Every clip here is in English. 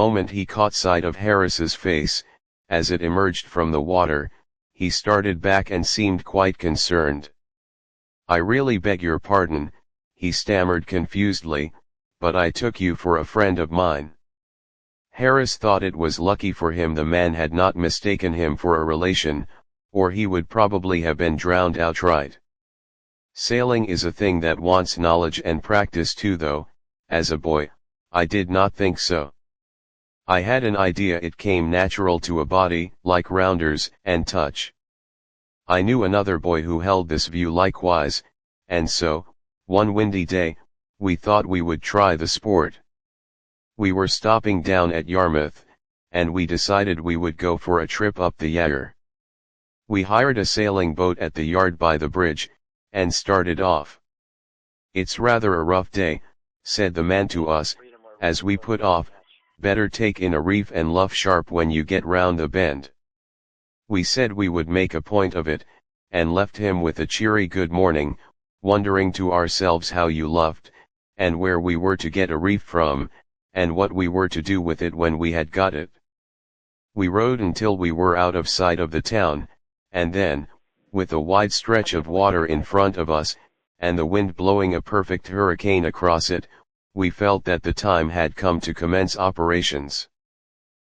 moment he caught sight of Harris's face, as it emerged from the water, he started back and seemed quite concerned. "I really beg your pardon," he stammered confusedly, "but I took you for a friend of mine." Harris thought it was lucky for him the man had not mistaken him for a relation, or he would probably have been drowned outright. Sailing is a thing that wants knowledge and practice too, though, as a boy, I did not think so. I had an idea it came natural to a body like rounders and touch. I knew another boy who held this view likewise, and so, one windy day, we thought we would try the sport. We were stopping down at Yarmouth, and we decided we would go for a trip up the Yare. We hired a sailing boat at the yard by the bridge, and started off. "It's rather a rough day," said the man to us, as we put off, "better take in a reef and luff sharp when you get round the bend." We said we would make a point of it, and left him with a cheery good morning, wondering to ourselves how you luffed, and where we were to get a reef from, and what we were to do with it when we had got it. We rowed until we were out of sight of the town, and then, with a wide stretch of water in front of us, and the wind blowing a perfect hurricane across it, we felt that the time had come to commence operations.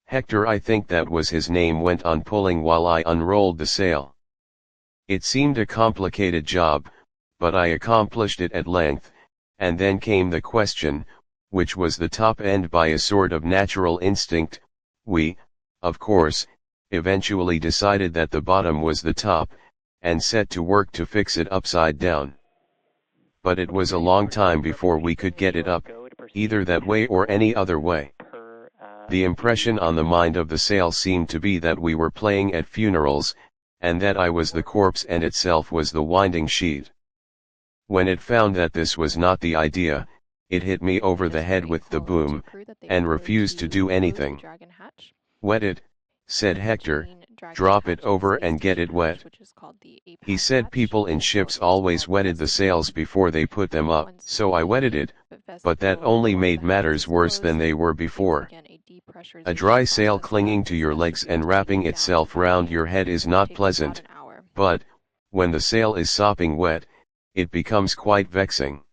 Hector, I think that was his name, went on pulling while I unrolled the sail. It seemed a complicated job, but I accomplished it at length, and then came the question, which was the top end. By a sort of natural instinct, we, of course, eventually decided that the bottom was the top, and set to work to fix it upside down. But it was a long time before we could get it up, either that way or any other way. The impression on the mind of the sail seemed to be that we were playing at funerals, and that I was the corpse and itself was the winding sheet. When it found that this was not the idea, it hit me over the head with the boom, and refused to do anything. "Wet it," said Hector, "drop it over and get it wet." He said people in ships always wetted the sails before they put them up, so I wetted it, but that only made matters worse than they were before. A dry sail clinging to your legs and wrapping itself round your head is not pleasant, but, when the sail is sopping wet, it becomes quite vexing.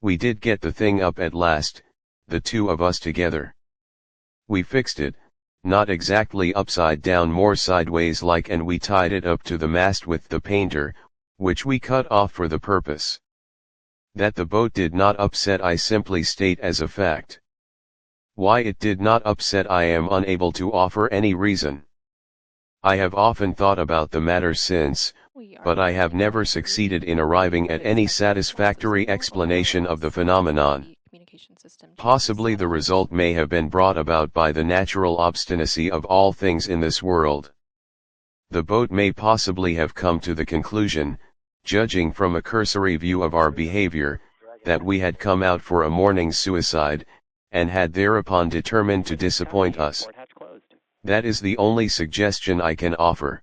We did get the thing up at last, the two of us together. We fixed it, not exactly upside down, more sideways like, and we tied it up to the mast with the painter, which we cut off for the purpose. That the boat did not upset I simply state as a fact. Why it did not upset I am unable to offer any reason. I have often thought about the matter since, but I have never succeeded in arriving at any satisfactory explanation of the phenomenon. Possibly the result may have been brought about by the natural obstinacy of all things in this world. The boat may possibly have come to the conclusion, judging from a cursory view of our behavior, that we had come out for a morning's suicide, and had thereupon determined to disappoint us. That is the only suggestion I can offer.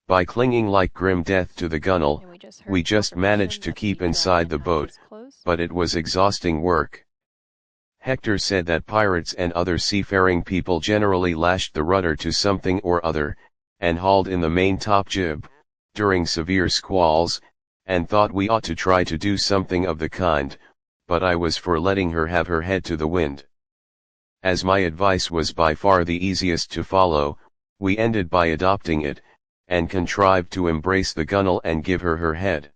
By clinging like grim death to the gunwale, we just managed to keep inside the boat, but it was exhausting work. Hector said that pirates and other seafaring people generally lashed the rudder to something or other, and hauled in the main top jib, during severe squalls, and thought we ought to try to do something of the kind, but I was for letting her have her head to the wind. As my advice was by far the easiest to follow, we ended by adopting it, and contrived to embrace the gunwale and give her her head.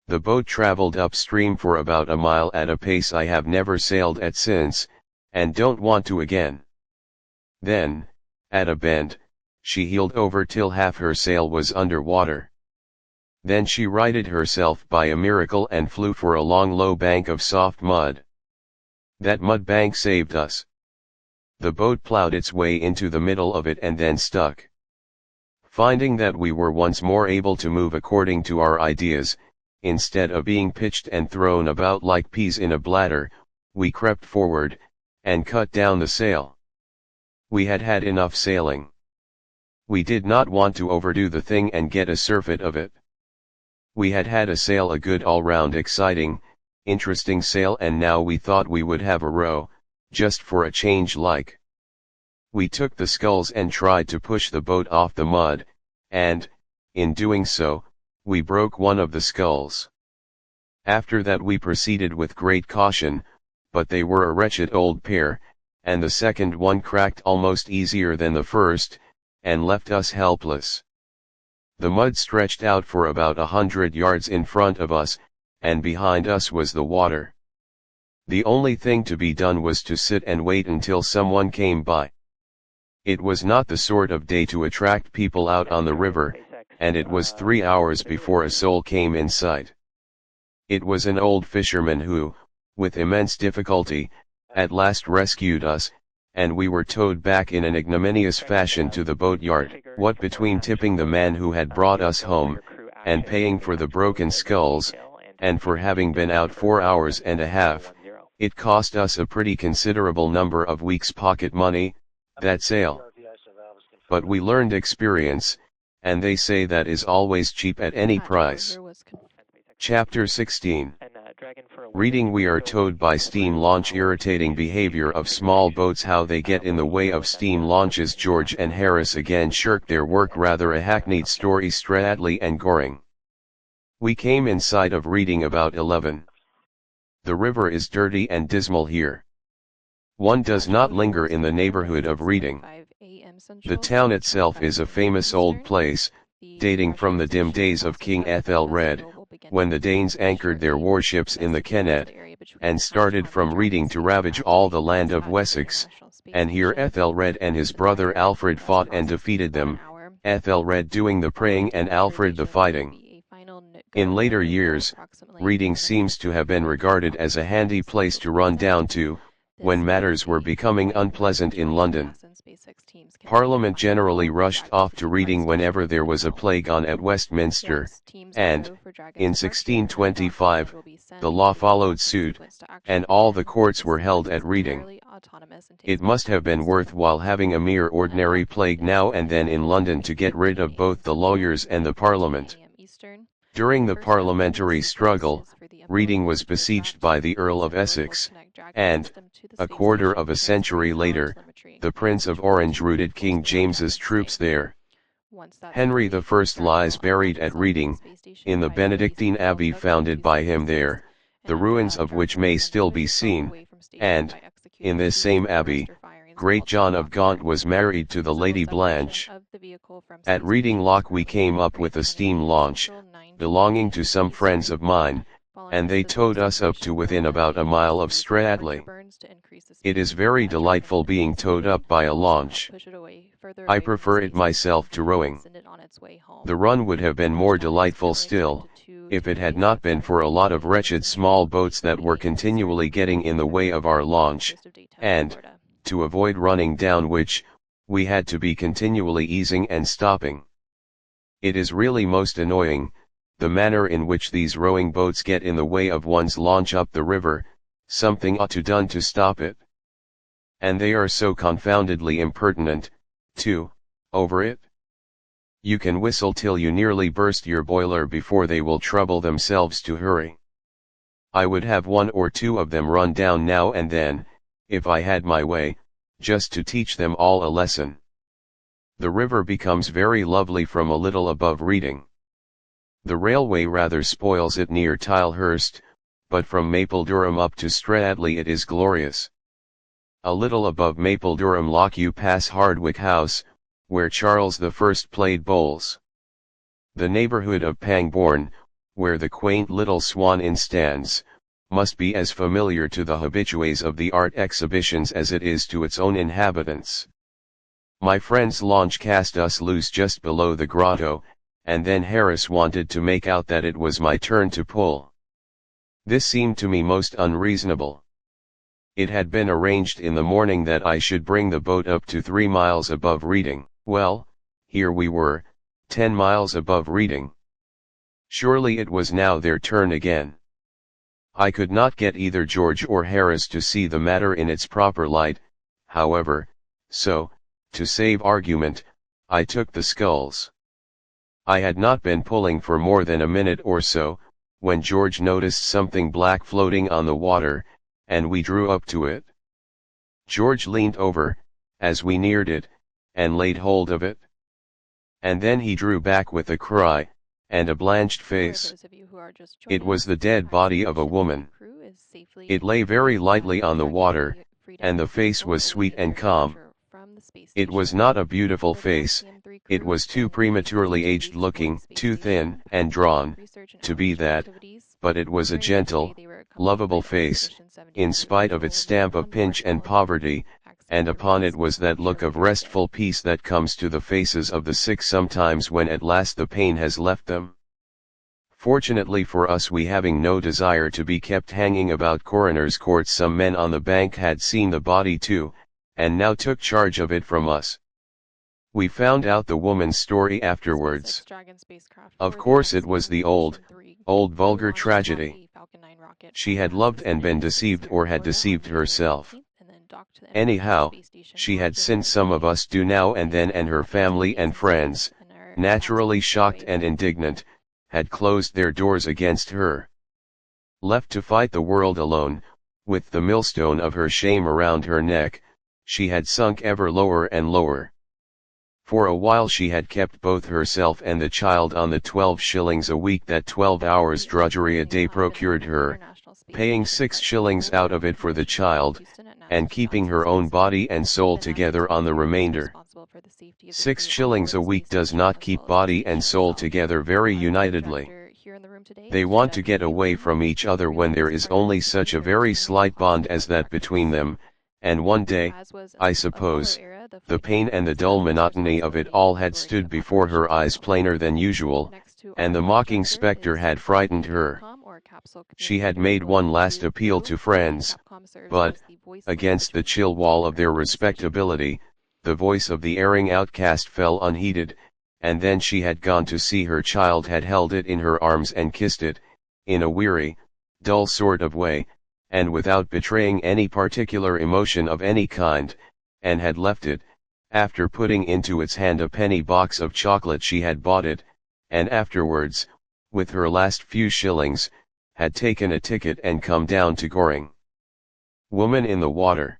The boat traveled upstream for about a mile at a pace I have never sailed at since, and don't want to again. Then, at a bend, she heeled over till half her sail was under water. Then she righted herself by a miracle and flew for a long low bank of soft mud. That mud bank saved us. The boat plowed its way into the middle of it and then stuck. Finding that we were once more able to move according to our ideas, instead of being pitched and thrown about like peas in a bladder, we crept forward, and cut down the sail. We had had enough sailing. We did not want to overdo the thing and get a surfeit of it. We had had a sail, a good all-round exciting, interesting sail, and now we thought we would have a row, just for a change like. We took the sculls and tried to push the boat off the mud, and, in doing so, we broke one of the sculls. After that we proceeded with great caution, but they were a wretched old pair, and the second one cracked almost easier than the first, and left us helpless. The mud stretched out for about 100 yards in front of us, and behind us was the water. The only thing to be done was to sit and wait until someone came by. It was not the sort of day to attract people out on the river, and it was 3 hours before a soul came in sight. It was an old fisherman who, with immense difficulty, at last rescued us, and we were towed back in an ignominious fashion to the boatyard. What between tipping the man who had brought us home, and paying for the broken sculls, and for having been out 4 hours and a half, it cost us a pretty considerable number of weeks' pocket money, that sail. But we learned experience, and they say that is always cheap at any price. Chapter 16. Reading. We are towed by steam launch. Irritating behavior of small boats. How they get in the way of steam launches. George and Harris again shirked their work. Rather a hackneyed story. Stradley and Goring. We came in sight of Reading about 11. The river is dirty and dismal here. One does not linger in the neighborhood of Reading. The town itself is a famous old place, dating from the dim days of King Ethelred, when the Danes anchored their warships in the Kennet, and started from Reading to ravage all the land of Wessex, and here Ethelred and his brother Alfred fought and defeated them, Ethelred doing the praying and Alfred the fighting. In later years, Reading seems to have been regarded as a handy place to run down to, when matters were becoming unpleasant in London. Parliament generally rushed off to Reading whenever there was a plague on at Westminster, and, in 1625, the law followed suit, and all the courts were held at Reading. It must have been worthwhile having a mere ordinary plague now and then in London to get rid of both the lawyers and the Parliament. During the parliamentary struggle, Reading was besieged by the Earl of Essex, and, a quarter of a century later, the Prince of Orange routed King James's troops there. Henry I lies buried at Reading, in the Benedictine Abbey founded by him there, the ruins of which may still be seen, and, in this same abbey, Great John of Gaunt was married to the Lady Blanche. At Reading Lock we came up with a steam launch, belonging to some friends of mine, and they towed us up to within about a mile of Stradley. It is very delightful being towed up by a launch. I prefer it myself to rowing. The run would have been more delightful still, if it had not been for a lot of wretched small boats that were continually getting in the way of our launch, and, to avoid running down which, we had to be continually easing and stopping. It is really most annoying, the manner in which these rowing boats get in the way of one's launch up the river. Something ought to done to stop it. And they are so confoundedly impertinent, too, over it. You can whistle till you nearly burst your boiler before they will trouble themselves to hurry. I would have one or two of them run down now and then, if I had my way, just to teach them all a lesson. The river becomes very lovely from a little above Reading. The railway rather spoils it near Tilehurst, but from Mapledurham up to Stradley it is glorious. A little above Mapledurham Lock you pass Hardwick House, where Charles I played bowls. The neighbourhood of Pangbourne, where the quaint little Swan Inn stands, must be as familiar to the habitués of the art exhibitions as it is to its own inhabitants. My friend's launch cast us loose just below the grotto, and then Harris wanted to make out that it was my turn to pull. This seemed to me most unreasonable. It had been arranged in the morning that I should bring the boat up to 3 miles above Reading. Well, here we were, 10 miles above Reading. Surely it was now their turn again. I could not get either George or Harris to see the matter in its proper light, however, so, to save argument, I took the sculls. I had not been pulling for more than a minute or so, when George noticed something black floating on the water, and we drew up to it. George leaned over, as we neared it, and laid hold of it. And then he drew back with a cry, and a blanched face. It was the dead body of a woman. It lay very lightly on the water, and the face was sweet and calm. It was not a beautiful face, it was too prematurely aged looking, too thin and drawn, to be that, but it was a gentle, lovable face, in spite of its stamp of pinch and poverty, and upon it was that look of restful peace that comes to the faces of the sick sometimes when at last the pain has left them. Fortunately for us, we having no desire to be kept hanging about coroner's courts, some men on the bank had seen the body too, and now took charge of it from us. We found out the woman's story afterwards. Of course it was the old vulgar tragedy. She had loved and been deceived, or had deceived herself. Anyhow, she had sinned, some of us do now and then, and her family and friends, naturally shocked and indignant, had closed their doors against her. Left to fight the world alone, with the millstone of her shame around her neck, she had sunk ever lower and lower. For a while she had kept both herself and the child on the 12 shillings a week that 12 hours drudgery a day procured her, paying 6 shillings out of it for the child, and keeping her own body and soul together on the remainder. 6 shillings a week does not keep body and soul together very unitedly. They want to get away from each other when there is only such a very slight bond as that between them, and one day, I suppose, the pain and the dull monotony of it all had stood before her eyes plainer than usual, and the mocking spectre had frightened her. She had made one last appeal to friends, but, against the chill wall of their respectability, the voice of the erring outcast fell unheeded, and then she had gone to see her child, had held it in her arms and kissed it, in a weary, dull sort of way, and without betraying any particular emotion of any kind, and had left it, after putting into its hand a penny box of chocolate she had bought it, and afterwards, with her last few shillings, had taken a ticket and come down to Goring. Woman in the water.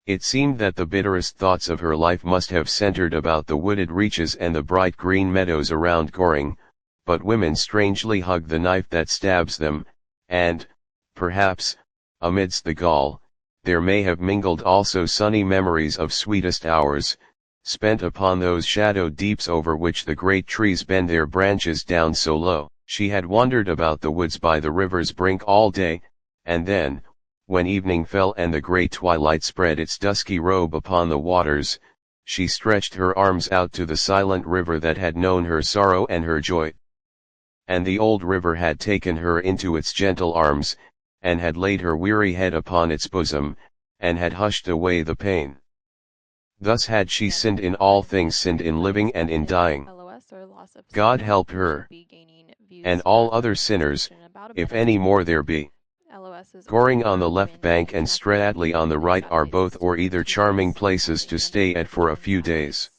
It seemed that the bitterest thoughts of her life must have centered about the wooded reaches and the bright green meadows around Goring, but women strangely hug the knife that stabs them, and, perhaps, amidst the gall, there may have mingled also sunny memories of sweetest hours, spent upon those shadowed deeps over which the great trees bend their branches down so low. She had wandered about the woods by the river's brink all day, and then, when evening fell and the grey twilight spread its dusky robe upon the waters, she stretched her arms out to the silent river that had known her sorrow and her joy. And the old river had taken her into its gentle arms, and had laid her weary head upon its bosom, and had hushed away the pain. Thus had she sinned in all things, sinned in living and in dying. God help her, and all other sinners, if any more there be. Goring on the left bank and Stradley on the right are both or either charming places to stay at for a few days.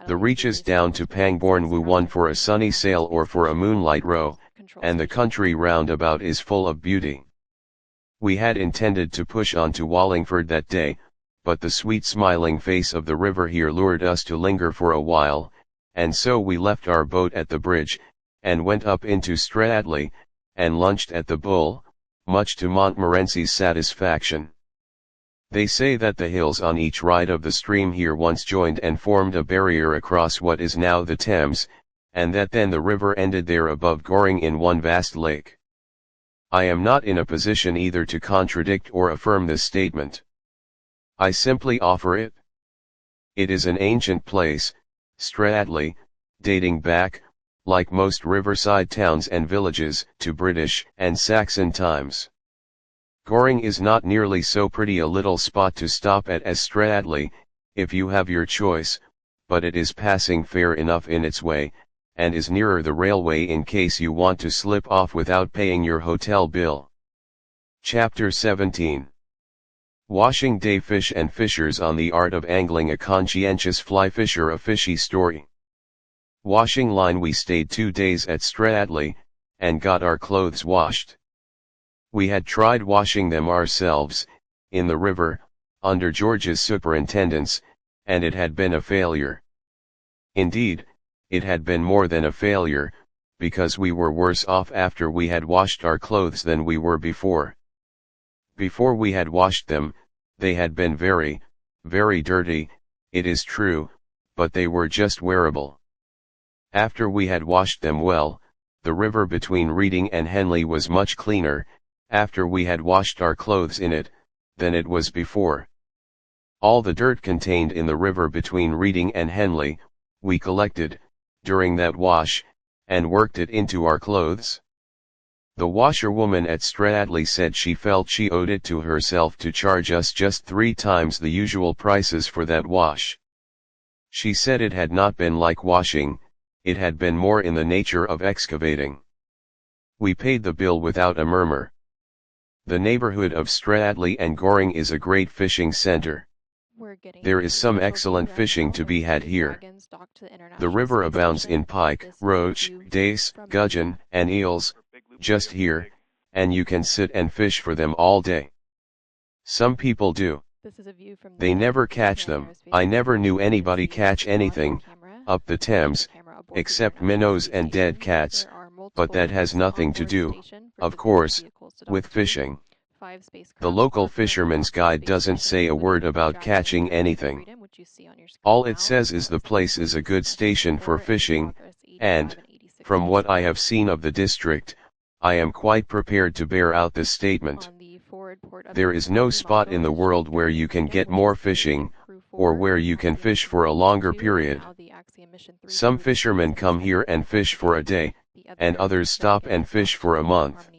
The reaches down to Pangbourne woo one for a sunny sail or for a moonlight row, and the country round about is full of beauty. We had intended to push on to Wallingford that day, but the sweet smiling face of the river here lured us to linger for a while, and so we left our boat at the bridge, and went up into Stradley, and lunched at the Bull, much to Montmorency's satisfaction. They say that the hills on each side of the stream here once joined and formed a barrier across what is now the Thames, and that then the river ended there above Goring in one vast lake. I am not in a position either to contradict or affirm this statement. I simply offer it. It is an ancient place, Stradley, dating back, like most riverside towns and villages, to British and Saxon times. Goring is not nearly so pretty a little spot to stop at as Stradley, if you have your choice, but it is passing fair enough in its way, and is nearer the railway in case you want to slip off without paying your hotel bill. Chapter 17. Washing Day. Fish and Fishers on the Art of Angling. A conscientious fly fisher, a fishy story. Washing line. We stayed 2 days at Stradley, and got our clothes washed. We had tried washing them ourselves, in the river, under George's superintendence, and it had been a failure. Indeed, it had been more than a failure, because we were worse off after we had washed our clothes than we were before. Before we had washed them, they had been very, very dirty, it is true, but they were just wearable. After we had washed them well, the river between Reading and Henley was much cleaner, after we had washed our clothes in it, than it was before. All the dirt contained in the river between Reading and Henley, we collected, during that wash, and worked it into our clothes. The washerwoman at Stradley said she felt she owed it to herself to charge us just 3 times the usual prices for that wash. She said it had not been like washing, it had been more in the nature of excavating. We paid the bill without a murmur. The neighborhood of Stradley and Goring is a great fishing center. There is some excellent fishing to be had here. The river abounds in pike, roach, dace, gudgeon, and eels, just here, and you can sit and fish for them all day. Some people do. They never catch them. I never knew anybody catch anything up the Thames, except minnows and dead cats, but that has nothing to do, of course, with fishing. The local fisherman's guide doesn't say a word about catching anything. All it says is the place is a good station for fishing, and, from what I have seen of the district, I am quite prepared to bear out this statement. There is no spot in the world where you can get more fishing, or where you can fish for a longer period. Some fishermen come here and fish for a day, and others stop and fish for a month.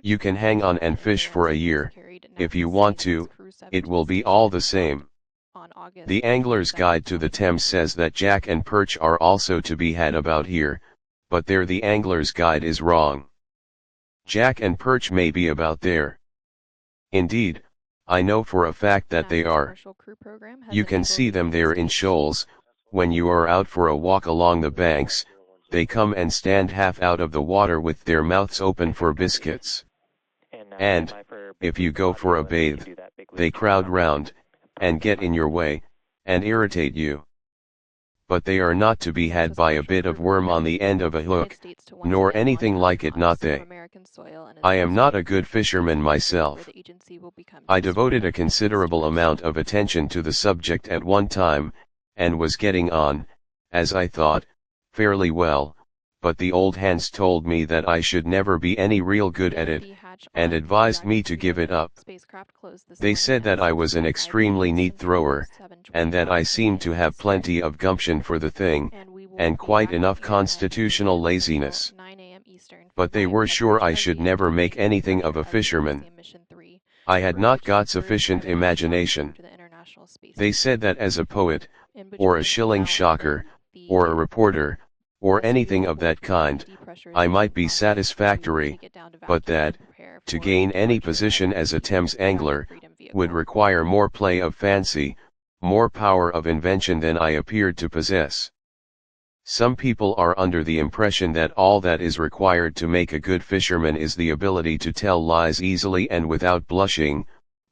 You can hang on and fish for a year, if you want to, it will be all the same. The Angler's Guide to the Thames says that jack and perch are also to be had about here, but there the Angler's Guide is wrong. Jack and perch may be about there. Indeed, I know for a fact that they are. You can see them there in shoals, when you are out for a walk along the banks, they come and stand half out of the water with their mouths open for biscuits. And, if you go for a bathe, they crowd round, and get in your way, and irritate you. But they are not to be had by a bit of worm on the end of a hook, nor anything like it, not they. I am not a good fisherman myself. I devoted a considerable amount of attention to the subject at one time, and was getting on, as I thought, fairly well, but the old hands told me that I should never be any real good at it, and advised me to give it up. They said that I was an extremely neat thrower, and that I seemed to have plenty of gumption for the thing, and quite enough constitutional laziness. But they were sure I should never make anything of a fisherman. I had not got sufficient imagination. They said that as a poet, or a shilling shocker, or a reporter, or anything of that kind, I might be satisfactory, but that, to gain any position as a Thames angler, would require more play of fancy, more power of invention than I appeared to possess. Some people are under the impression that all that is required to make a good fisherman is the ability to tell lies easily and without blushing,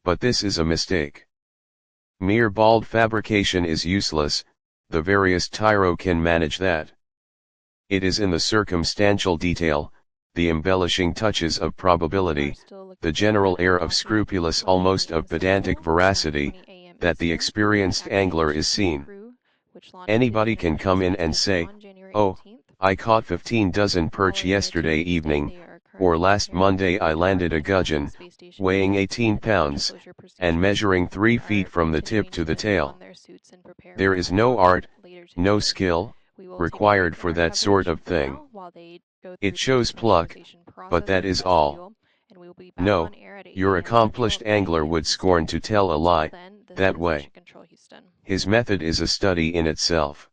but this is a mistake. Mere bald fabrication is useless, the veriest tyro can manage that. It is in the circumstantial detail, the embellishing touches of probability, the general air of scrupulous, almost of pedantic veracity, that the experienced angler is seen. Anybody can come in and say, "Oh, I caught 15 dozen perch yesterday evening, or last Monday I landed a gudgeon, weighing 18 pounds, and measuring 3 feet from the tip to the tail." There is no art, no skill, required for that sort of thing. It shows pluck, but that is all. No, your accomplished angler would scorn to tell a lie, that way. His method is a study in itself.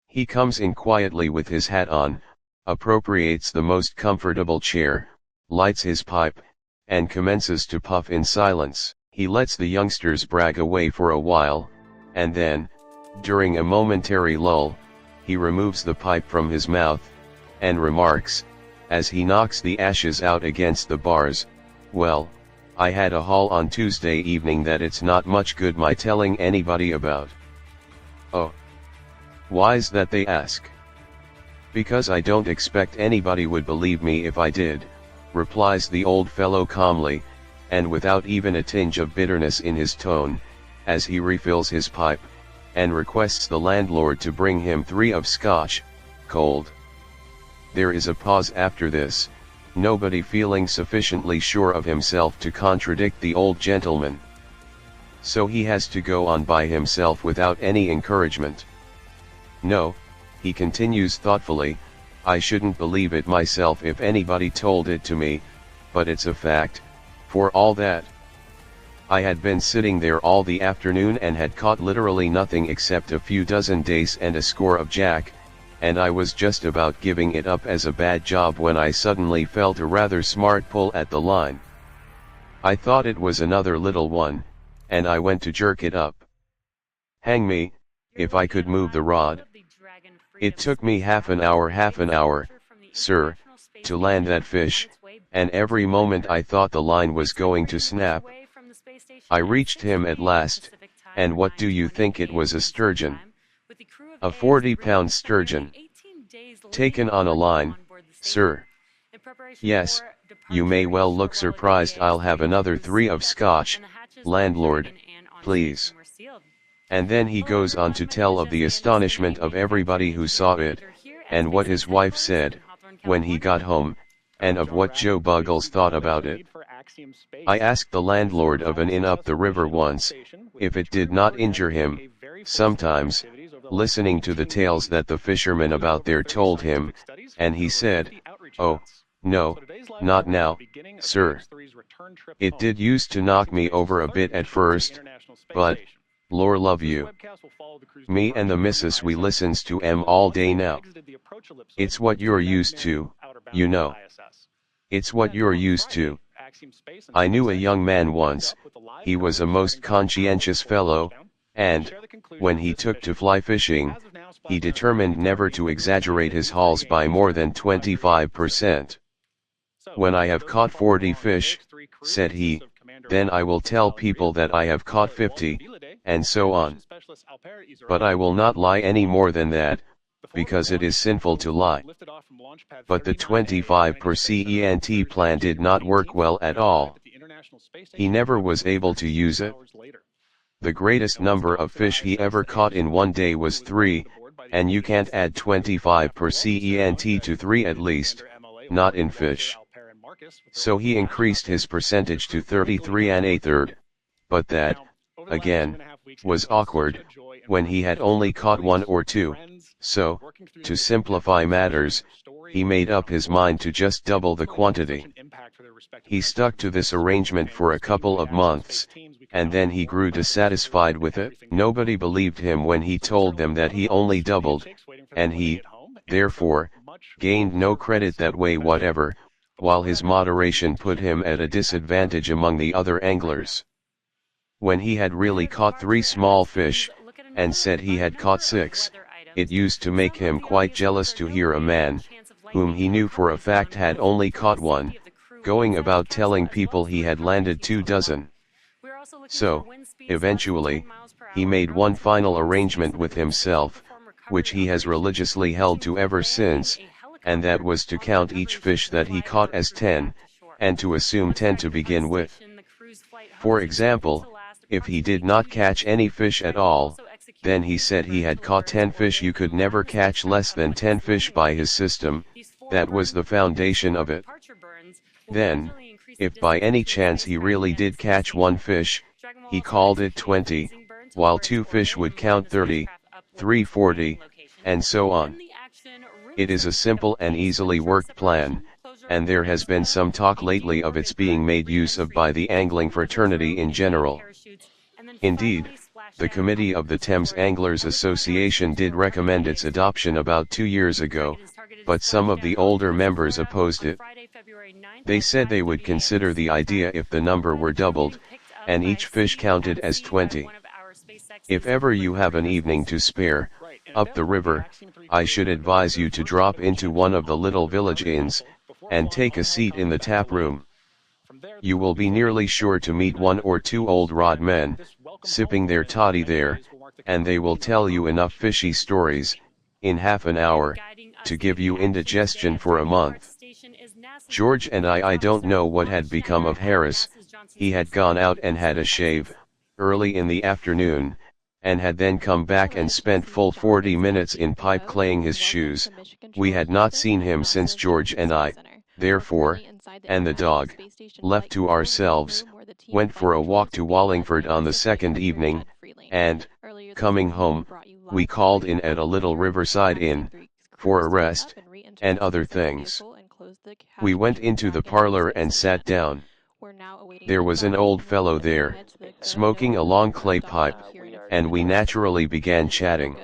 He comes in quietly with his hat on, appropriates the most comfortable chair, lights his pipe, and commences to puff in silence. He lets the youngsters brag away for a while, and then, during a momentary lull, he removes the pipe from his mouth, and remarks, as he knocks the ashes out against the bars, "Well, I had a haul on Tuesday evening that it's not much good my telling anybody about. Oh. Why's that, they ask. Because I don't expect anybody would believe me if I did, replies the old fellow calmly, and without even a tinge of bitterness in his tone, as he refills his pipe, and requests the landlord to bring him 3 of scotch, cold. There is a pause after this, nobody feeling sufficiently sure of himself to contradict the old gentleman. So he has to go on by himself without any encouragement. No, he continues thoughtfully, I shouldn't believe it myself if anybody told it to me, but it's a fact, for all that. I had been sitting there all the afternoon and had caught literally nothing except a few dozen dace and a score of jack, and I was just about giving it up as a bad job when I suddenly felt a rather smart pull at the line. I thought it was another little one, and I went to jerk it up. Hang me, if I could move the rod. It took me half an hour, sir, to land that fish, and every moment I thought the line was going to snap. I reached him at last, and what do you think it was? A sturgeon. A 40-pound sturgeon. Taken on a line, sir. Yes, you may well look surprised. I'll have another 3 of scotch, landlord, please. And then he goes on to tell of the astonishment of everybody who saw it, and what his wife said, when he got home, and of what Joe Buggles thought about it. I asked the landlord of an inn up the river once, if it did not injure him, sometimes, listening to the tales that the fishermen about there told him, and he said, oh, no, not now, sir. It did used to knock me over a bit at first, but, Lord love you. Me and the missus, we listens to 'em all day now. It's what you're used to, you know. It's what you're used to. I knew a young man once, he was a most conscientious fellow, and, when he took to fly fishing, he determined never to exaggerate his hauls by more than 25%. When I have caught 40 fish, said he, then I will tell people that I have caught 50, and so on. But I will not lie any more than that, because it is sinful to lie. But the 25% plan did not work well at all. He never was able to use it. The greatest number of fish he ever caught in one day was 3, and you can't add 25% to 3 at least, not in fish. So he increased his percentage to 33 1/8, but that, again, was awkward, when he had only caught 1 or 2, so, to simplify matters, he made up his mind to just double the quantity. He stuck to this arrangement for a couple of months, and then he grew dissatisfied with it. Nobody believed him when he told them that he only doubled, and he, therefore, gained no credit that way whatever, while his moderation put him at a disadvantage among the other anglers. When he had really caught 3 small fish, and said he had caught 6, it used to make him quite jealous to hear a man, whom he knew for a fact had only caught 1, going about telling people he had landed 2 dozen. So, eventually, he made one final arrangement with himself, which he has religiously held to ever since, and that was to count each fish that he caught as 10, and to assume 10 to begin with. For example, if he did not catch any fish at all, then he said he had caught 10 fish. You could never catch less than 10 fish by his system, that was the foundation of it. Then, if by any chance he really did catch 1 fish, he called it 20, while 2 fish would count 30, 3 40, and so on. It is a simple and easily worked plan, and there has been some talk lately of its being made use of by the angling fraternity in general. Indeed, the committee of the Thames Anglers Association did recommend its adoption about 2 years ago, but some of the older members opposed it. They said they would consider the idea if the number were doubled, and each fish counted as 20. If ever you have an evening to spare, up the river, I should advise you to drop into one of the little village inns, and take a seat in the tap room. you will be nearly sure to meet one or two old rod men, sipping their toddy there, and they will tell you enough fishy stories, in half an hour, to give you indigestion for a month. George and I don't know what had become of Harris. He had gone out and had a shave, early in the afternoon, and had then come back and spent full 40 minutes in pipe claying his shoes. We had not seen him since George and I, therefore, and the dog, left to ourselves, went for a walk to Wallingford on the second evening, and, coming home, we called in at a little riverside inn, for a rest, and other things. We went into the parlor and sat down. There was an old fellow there, smoking a long clay pipe, and we naturally began chatting.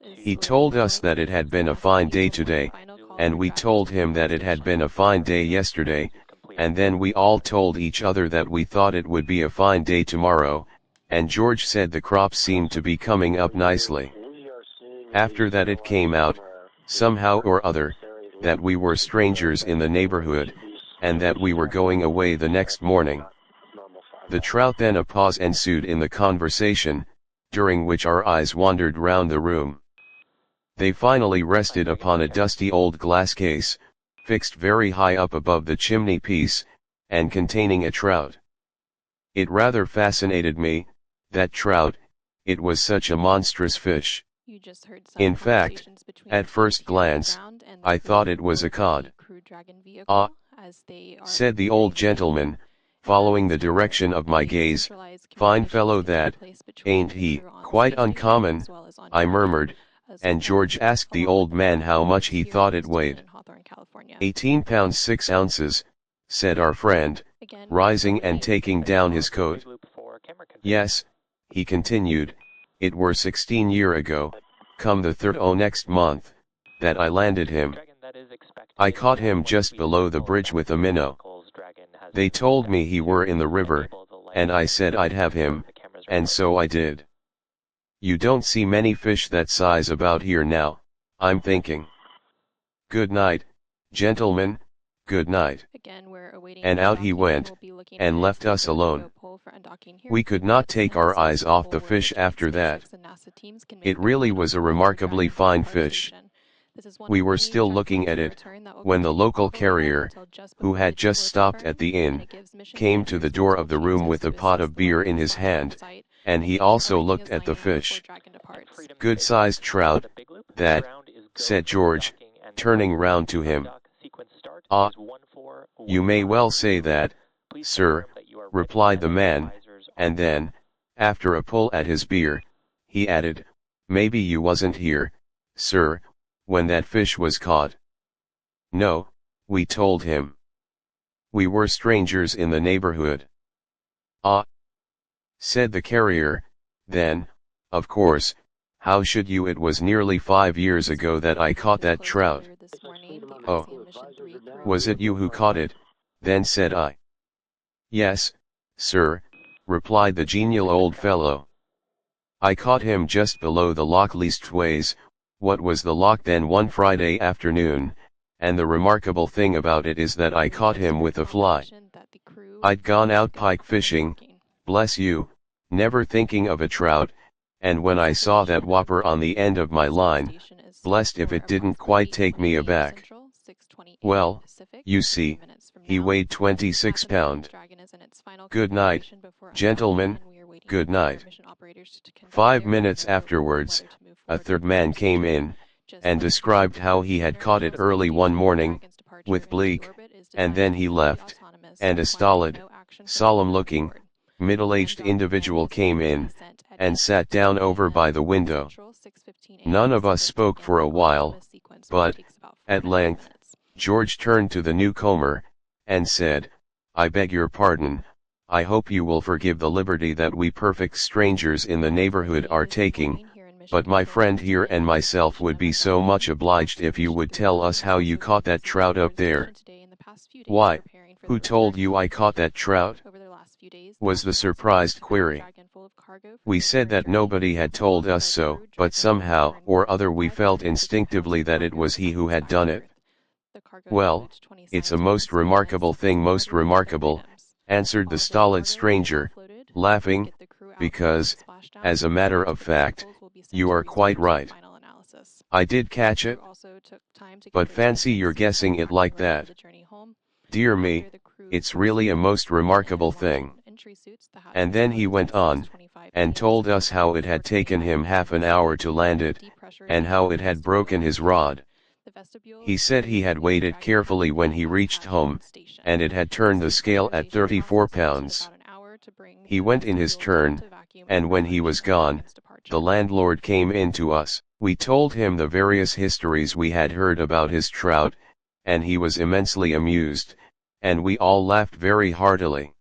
He told us that it had been a fine day today, and we told him that it had been a fine day yesterday, and then we all told each other that we thought it would be a fine day tomorrow, and George said the crops seemed to be coming up nicely. After that it came out, somehow or other, that we were strangers in the neighborhood, and that we were going away the next morning. The trout. Then a pause ensued in the conversation, during which our eyes wandered round the room. They finally rested upon a dusty old glass case, fixed very high up above the chimney piece, and containing a trout. It rather fascinated me, that trout, it was such a monstrous fish. In fact, at first glance, I thought it was a cod. Ah, said the old gentleman, following the direction of my gaze, fine fellow that, ain't he? Quite uncommon, I murmured, and George asked the old man how much he thought it weighed. 18 pounds 6 ounces, said our friend, rising and taking down his coat. Yes, he continued, it were 16 year ago, come the 3rd o' next month, that I landed him. I caught him just below the bridge with a minnow. They told me he were in the river, and I said I'd have him, and so I did. You don't see many fish that size about here now, I'm thinking. Good night, gentlemen, good night. And out he went, and left us alone. We could not take our eyes off the fish after that. It really was a remarkably fine fish. We were still looking at it, when the local carrier, who had just stopped at the inn, came to the door of the room with a pot of beer in his hand, and he also looked at the fish. Good-sized trout, that, said George, turning round to him. Ah, you may well say that, sir, replied the man, and then, after a pull at his beer, he added, maybe you wasn't here, sir, when that fish was caught. No, we told him. We were strangers in the neighborhood. Ah, said the carrier, then, of course, how should you? It was nearly 5 years ago that I caught that trout. Oh, was it you who caught it? Then said I. Yes, sir, replied the genial old fellow. I caught him just below the lock, leastways, what was the lock then, one Friday afternoon, and the remarkable thing about it is that I caught him with a fly. I'd gone out pike fishing, bless you, never thinking of a trout, and when I saw that whopper on the end of my line, blessed if it didn't quite take me aback. Well, you see, he weighed 26 pounds. Good night, gentlemen, good night. 5 minutes afterwards, a third man came in, and described how he had caught it early one morning, with bleak, and then he left, and a stolid, solemn-looking, middle-aged individual came in, and sat down over by the window. None of us spoke for a while, but, at length, George turned to the newcomer, and said, I beg your pardon, I hope you will forgive the liberty that we perfect strangers in the neighborhood are taking, but my friend here and myself would be so much obliged if you would tell us how you caught that trout up there. Why, who told you I caught that trout? Was the surprised query. We said that nobody had told us so, but somehow or other we felt instinctively that it was he who had done it. Well, it's a most remarkable thing, most remarkable, answered the stolid stranger, laughing, because, as a matter of fact, you are quite right. I did catch it. But fancy you're guessing it like that. Dear me, it's really a most remarkable thing. And then he went on, and told us how it had taken him half an hour to land it, and how it had broken his rod. He said he had weighed it carefully when he reached home, and it had turned the scale at 34 pounds. He went in his turn, and when he was gone, the landlord came in to us. We told him the various histories we had heard about his trout, and he was immensely amused, and we all laughed very heartily.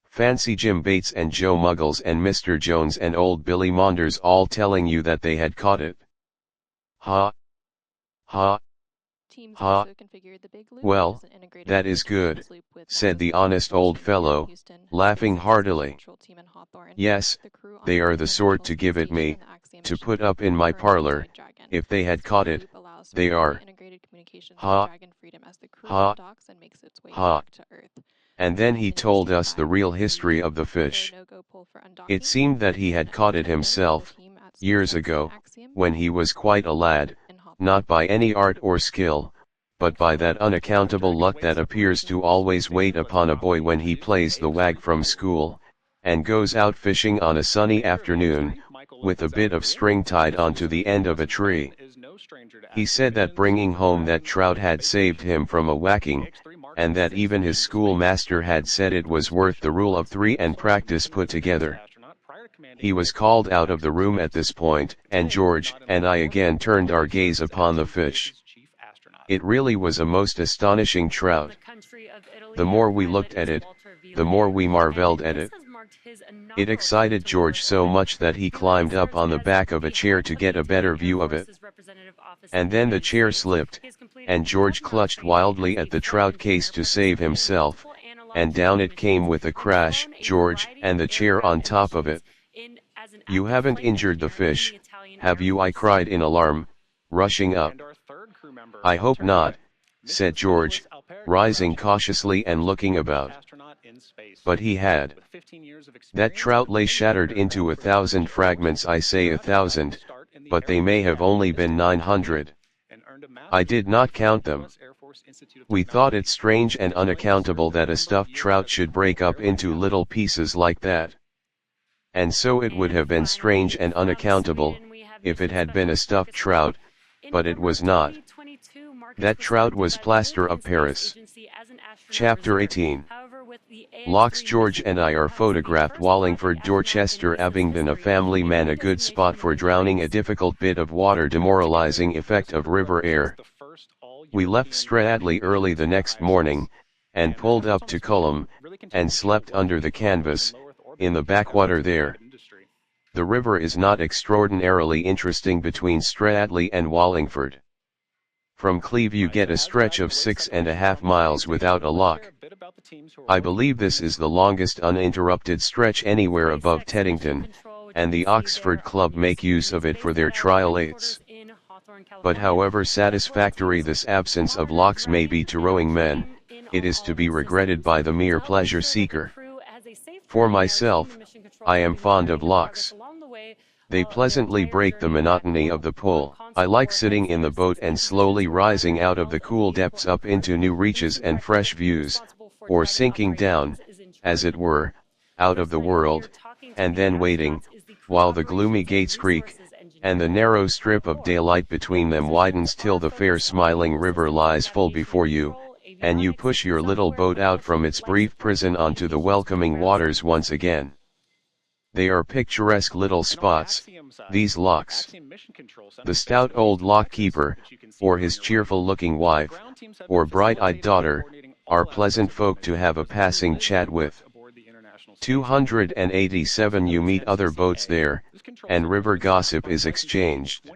Fancy Jim Bates and Joe Muggles and Mr. Jones and old Billy Maunders all telling you that they had caught it. Ha! Ha! Ha! Well, that is good, said the honest old fellow, laughing heartily. Yes, they are the sort to give it me, to put up in my parlor, if they had caught it, they are. Ha! Ha! Ha! And then he told us the real history of the fish. It seemed that he had caught it himself, years ago, when he was quite a lad, not by any art or skill, but by that unaccountable luck that appears to always wait upon a boy when he plays the wag from school, and goes out fishing on a sunny afternoon, with a bit of string tied onto the end of a tree. He said that bringing home that trout had saved him from a whacking, and that even his schoolmaster had said it was worth the rule of 3 and practice put together. He was called out of the room at this point, and George and I again turned our gaze upon the fish. It really was a most astonishing trout. The more we looked at it, the more we marveled at it. It excited George so much that he climbed up on the back of a chair to get a better view of it. And then the chair slipped, and George clutched wildly at the trout case to save himself, and down it came with a crash, George and the chair on top of it. You haven't injured the fish, have you? I cried in alarm, rushing up. I hope not, said George, rising cautiously and looking about. But he had. That trout lay shattered into 1,000 fragments. I say 1,000, but they may have only been 900. I did not count them. We thought it strange and unaccountable that a stuffed trout should break up into little pieces like that. And so it would have been strange and unaccountable, if it had been a stuffed trout, but it was not. That trout was plaster of Paris. Chapter 18. Locks. George and I are photographed. Wallingford, Dorchester, Abingdon. A family man. A good spot for drowning. A difficult bit of water. Demoralizing effect of river air. We left Stradley early the next morning, and pulled up to Cullum, and slept under the canvas, in the backwater there. The river is not extraordinarily interesting between Stradley and Wallingford. From Cleve you get a stretch of 6.5 miles without a lock. I believe this is the longest uninterrupted stretch anywhere above Teddington, and the Oxford Club make use of it for their trial-eights. But however satisfactory this absence of locks may be to rowing men, it is to be regretted by the mere pleasure seeker. For myself, I am fond of locks. They pleasantly break the monotony of the pull. I like sitting in the boat and slowly rising out of the cool depths up into new reaches and fresh views, or sinking down, as it were, out of the world, and then waiting, while the gloomy gates creak, and the narrow strip of daylight between them widens till the fair smiling river lies full before you, and you push your little boat out from its brief prison onto the welcoming waters once again. They are picturesque little spots, these locks. The stout old lock keeper, or his cheerful-looking wife, or bright-eyed daughter, are pleasant folk to have a passing chat with. 287 You meet other boats there, and river gossip is exchanged.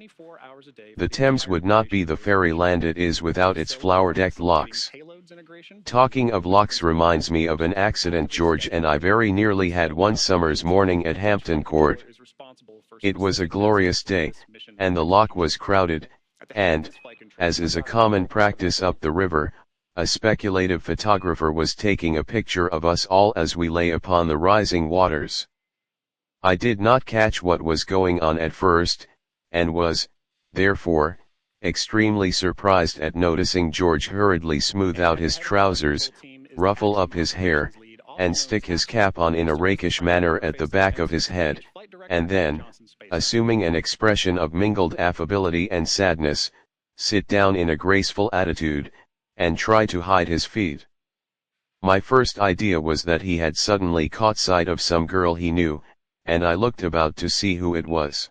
The Thames would not be the fairyland it is without its flower-decked locks. Talking of locks reminds me of an accident George and I very nearly had one summer's morning at Hampton Court. It was a glorious day, and the lock was crowded, and, as is a common practice up the river, a speculative photographer was taking a picture of us all as we lay upon the rising waters. I did not catch what was going on at first, and was, therefore, extremely surprised at noticing George hurriedly smooth out his trousers, ruffle up his hair, and stick his cap on in a rakish manner at the back of his head, and then, assuming an expression of mingled affability and sadness, sit down in a graceful attitude, and try to hide his feet. My first idea was that he had suddenly caught sight of some girl he knew, and I looked about to see who it was.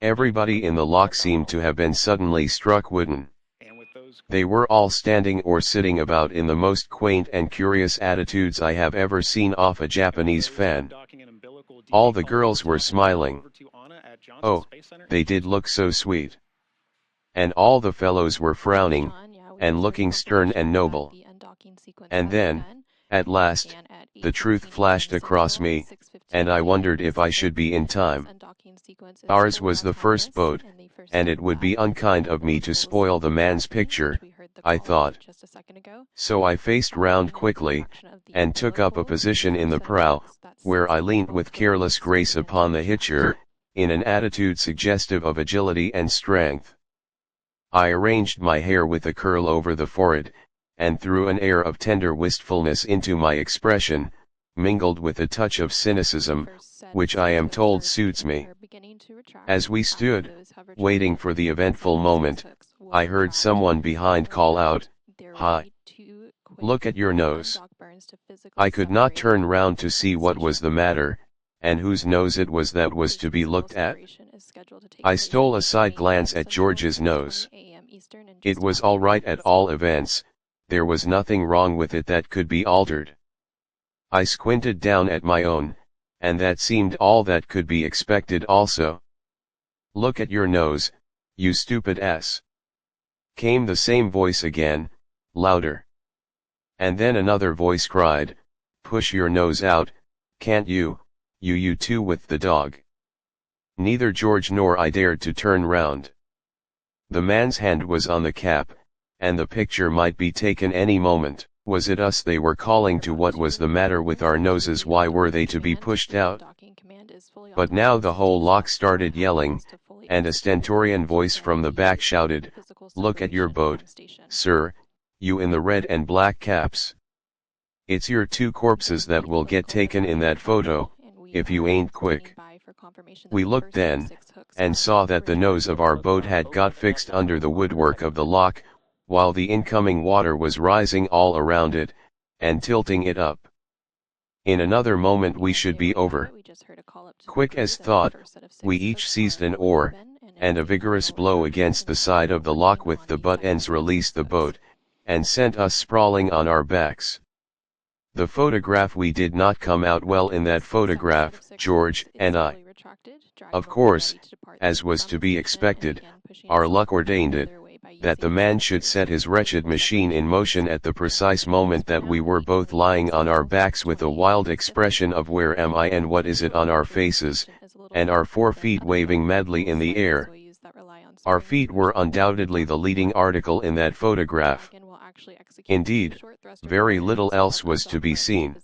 Everybody in the lock seemed to have been suddenly struck wooden. They were all standing or sitting about in the most quaint and curious attitudes I have ever seen off a Japanese fan. All the girls were smiling. Oh, they did look so sweet. And all the fellows were frowning, and looking stern and noble. And then, at last, the truth flashed across me, and I wondered if I should be in time. Ours was the first boat, and it would be unkind of me to spoil the man's picture, I thought. So I faced round quickly, and took up a position in the prow, where I leant with careless grace upon the hitcher, in an attitude suggestive of agility and strength. I arranged my hair with a curl over the forehead, and threw an air of tender wistfulness into my expression, mingled with a touch of cynicism, which I am told suits me. As we stood, waiting for the eventful moment, I heard someone behind call out, "Hi! Look at your nose." I could not turn round to see what was the matter, and whose nose it was that was to be looked at. I stole a side glance at George's nose. It was all right at all events, there was nothing wrong with it that could be altered. I squinted down at my own, and that seemed all that could be expected also. "Look at your nose, you stupid ass," came the same voice again, louder. And then another voice cried, "Push your nose out, can't you, you two with the dog." Neither George nor I dared to turn round. The man's hand was on the cap, and the picture might be taken any moment. Was it us they were calling to? What was the matter with our noses? Why were they to be pushed out? But now the whole lock started yelling, and a stentorian voice from the back shouted, "Look at your boat, sir, you in the red and black caps. It's your two corpses that will get taken in that photo, if you ain't quick." We looked then, and saw that the nose of our boat had got fixed under the woodwork of the lock, while the incoming water was rising all around it, and tilting it up. In another moment we should be over. Quick as thought, we each seized an oar, and a vigorous blow against the side of the lock with the butt ends released the boat, and sent us sprawling on our backs. The photograph we did not come out well in that photograph, George and I. Of course, as was to be expected, our luck ordained it, that the man should set his wretched machine in motion at the precise moment that we were both lying on our backs with a wild expression of "Where am I and what is it?" on our faces, and our 4 feet waving madly in the air. Our feet were undoubtedly the leading article in that photograph. Indeed, very little else was to be seen.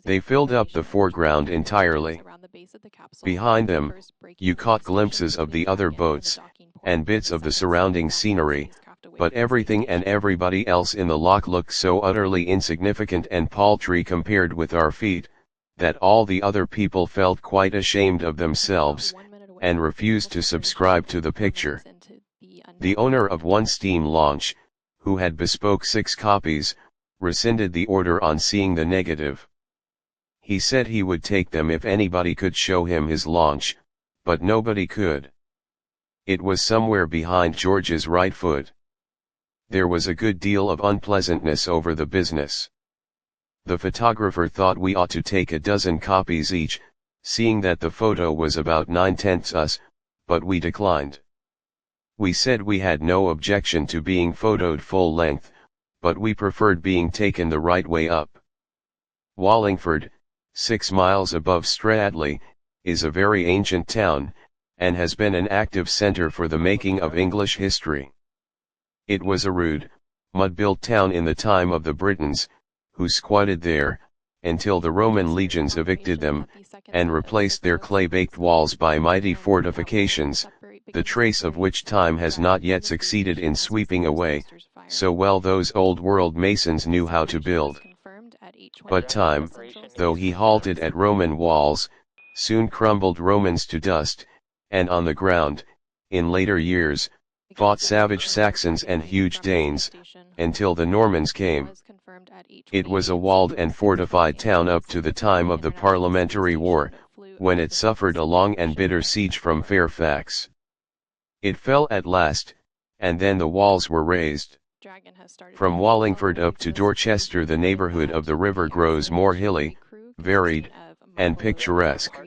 They filled up the foreground entirely. Behind them, you caught glimpses of the other boats, and bits of the surrounding scenery, but everything and everybody else in the lock looked so utterly insignificant and paltry compared with our feet, that all the other people felt quite ashamed of themselves, and refused to subscribe to the picture. The owner of one steam launch, who had bespoke 6 copies, rescinded the order on seeing the negative. He said he would take them if anybody could show him his launch, but nobody could. It was somewhere behind George's right foot. There was a good deal of unpleasantness over the business. The photographer thought we ought to take a dozen copies each, seeing that the photo was about 9/10 us, but we declined. We said we had no objection to being photoed full length, but we preferred being taken the right way up. Wallingford, 6 miles above Stradley, is a very ancient town, and has been an active center for the making of English history. It was a rude, mud-built town in the time of the Britons, who squatted there, until the Roman legions evicted them, and replaced their clay-baked walls by mighty fortifications, the trace of which time has not yet succeeded in sweeping away, so well those old-world masons knew how to build. But time, though he halted at Roman walls, soon crumbled Romans to dust, and on the ground, in later years, fought savage Saxons and huge Danes, until the Normans came. It was a walled and fortified town up to the time of the Parliamentary War, when it suffered a long and bitter siege from Fairfax. It fell at last, and then the walls were raised. From Wallingford up to Dorchester the neighborhood of the river grows more hilly, varied, and picturesque.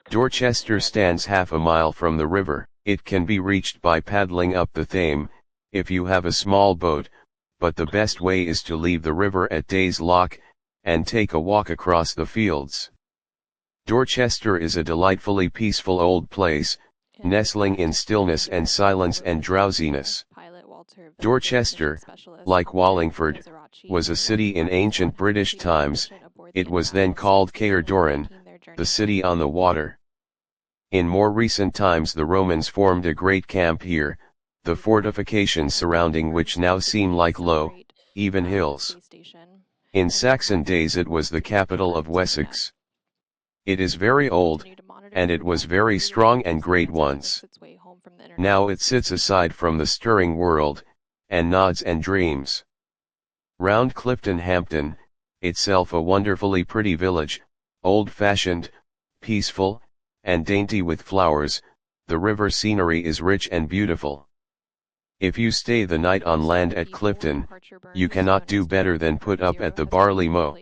Dorchester stands half a mile from the river. It can be reached by paddling up the Thame, if you have a small boat, but the best way is to leave the river at Days Lock, and take a walk across the fields. Dorchester is a delightfully peaceful old place, nestling in stillness and silence and drowsiness. Dorchester, like Wallingford, was a city in ancient British times. It was then called Caerdoran, the city on the water. In more recent times the Romans formed a great camp here, the fortifications surrounding which now seem like low, even hills. In Saxon days it was the capital of Wessex. It is very old, and it was very strong and great once. Now it sits aside from the stirring world, and nods and dreams. Round Clifton Hampton, itself a wonderfully pretty village, old-fashioned, peaceful, and dainty with flowers, the river scenery is rich and beautiful. If you stay the night on land at Clifton, you cannot do better than put up at the Barley Mow.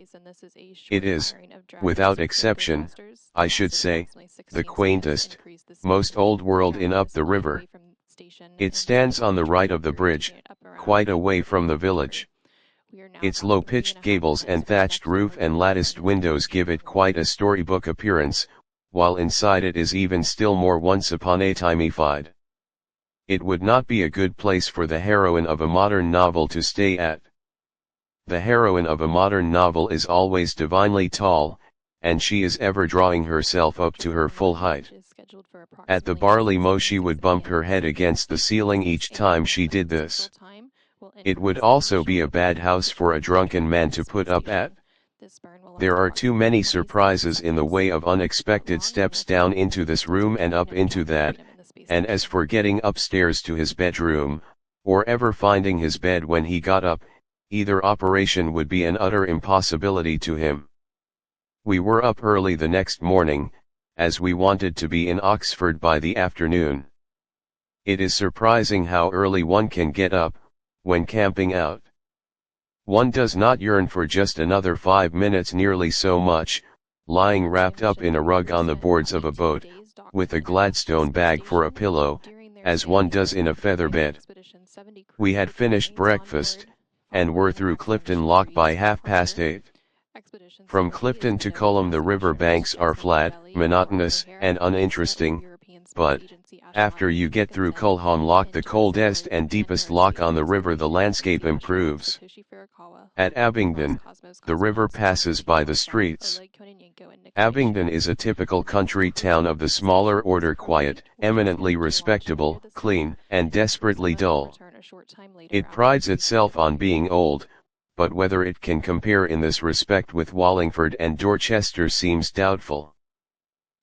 It is, without exception, I should say, the quaintest, most old-world inn up the river. It stands on the right of the bridge, quite away from the village. Its low-pitched gables and thatched roof and latticed windows give it quite a storybook appearance, while inside it is even still more once-upon-a-timeified. It would not be a good place for the heroine of a modern novel to stay at. The heroine of a modern novel is always divinely tall, and she is ever drawing herself up to her full height. At the Barley Mow she would bump her head against the ceiling each time she did this. It would also be a bad house for a drunken man to put up at. There are too many surprises in the way of unexpected steps down into this room and up into that, and as for getting upstairs to his bedroom, or ever finding his bed when he got up, either operation would be an utter impossibility to him. We were up early the next morning, as we wanted to be in Oxford by the afternoon. It is surprising how early one can get up, when camping out. One does not yearn for just another 5 minutes nearly so much, lying wrapped up in a rug on the boards of a boat, with a Gladstone bag for a pillow, as one does in a feather bed. We had finished breakfast, and were through Clifton Lock by 8:30. From Clifton to Culham the river banks are flat, monotonous, and uninteresting, but, after you get through Culham Lock, the coldest and deepest lock on the river, the landscape improves. At Abingdon, the river passes by the streets. Abingdon is a typical country town of the smaller order, quiet, eminently respectable, clean, and desperately dull. It prides itself on being old, but whether it can compare in this respect with Wallingford and Dorchester seems doubtful.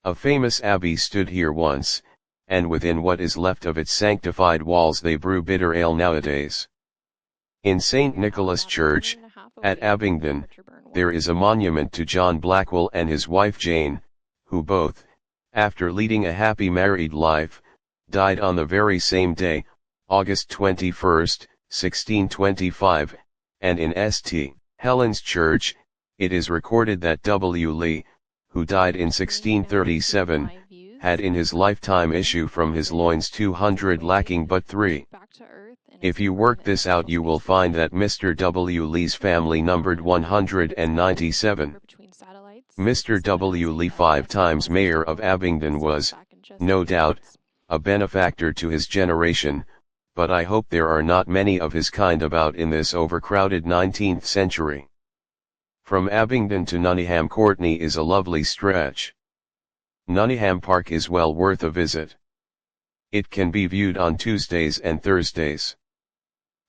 A famous abbey stood here once, and within what is left of its sanctified walls they brew bitter ale nowadays. In St. Nicholas Church, at Abingdon, there is a monument to John Blackwell and his wife Jane, who both, after leading a happy married life, died on the very same day, August 21, 1625, and in St. Helen's Church, it is recorded that W. Lee, who died in 1637, had in his lifetime issue from his loins 200 lacking but 3. If you work this out you will find that Mr. W. Lee's family numbered 197. Mr. W. Lee, 5 times mayor of Abingdon, was, no doubt, a benefactor to his generation, but I hope there are not many of his kind about in this overcrowded 19th century. From Abingdon to Nunningham Courtney is a lovely stretch. Nunningham Park is well worth a visit. It can be viewed on Tuesdays and Thursdays.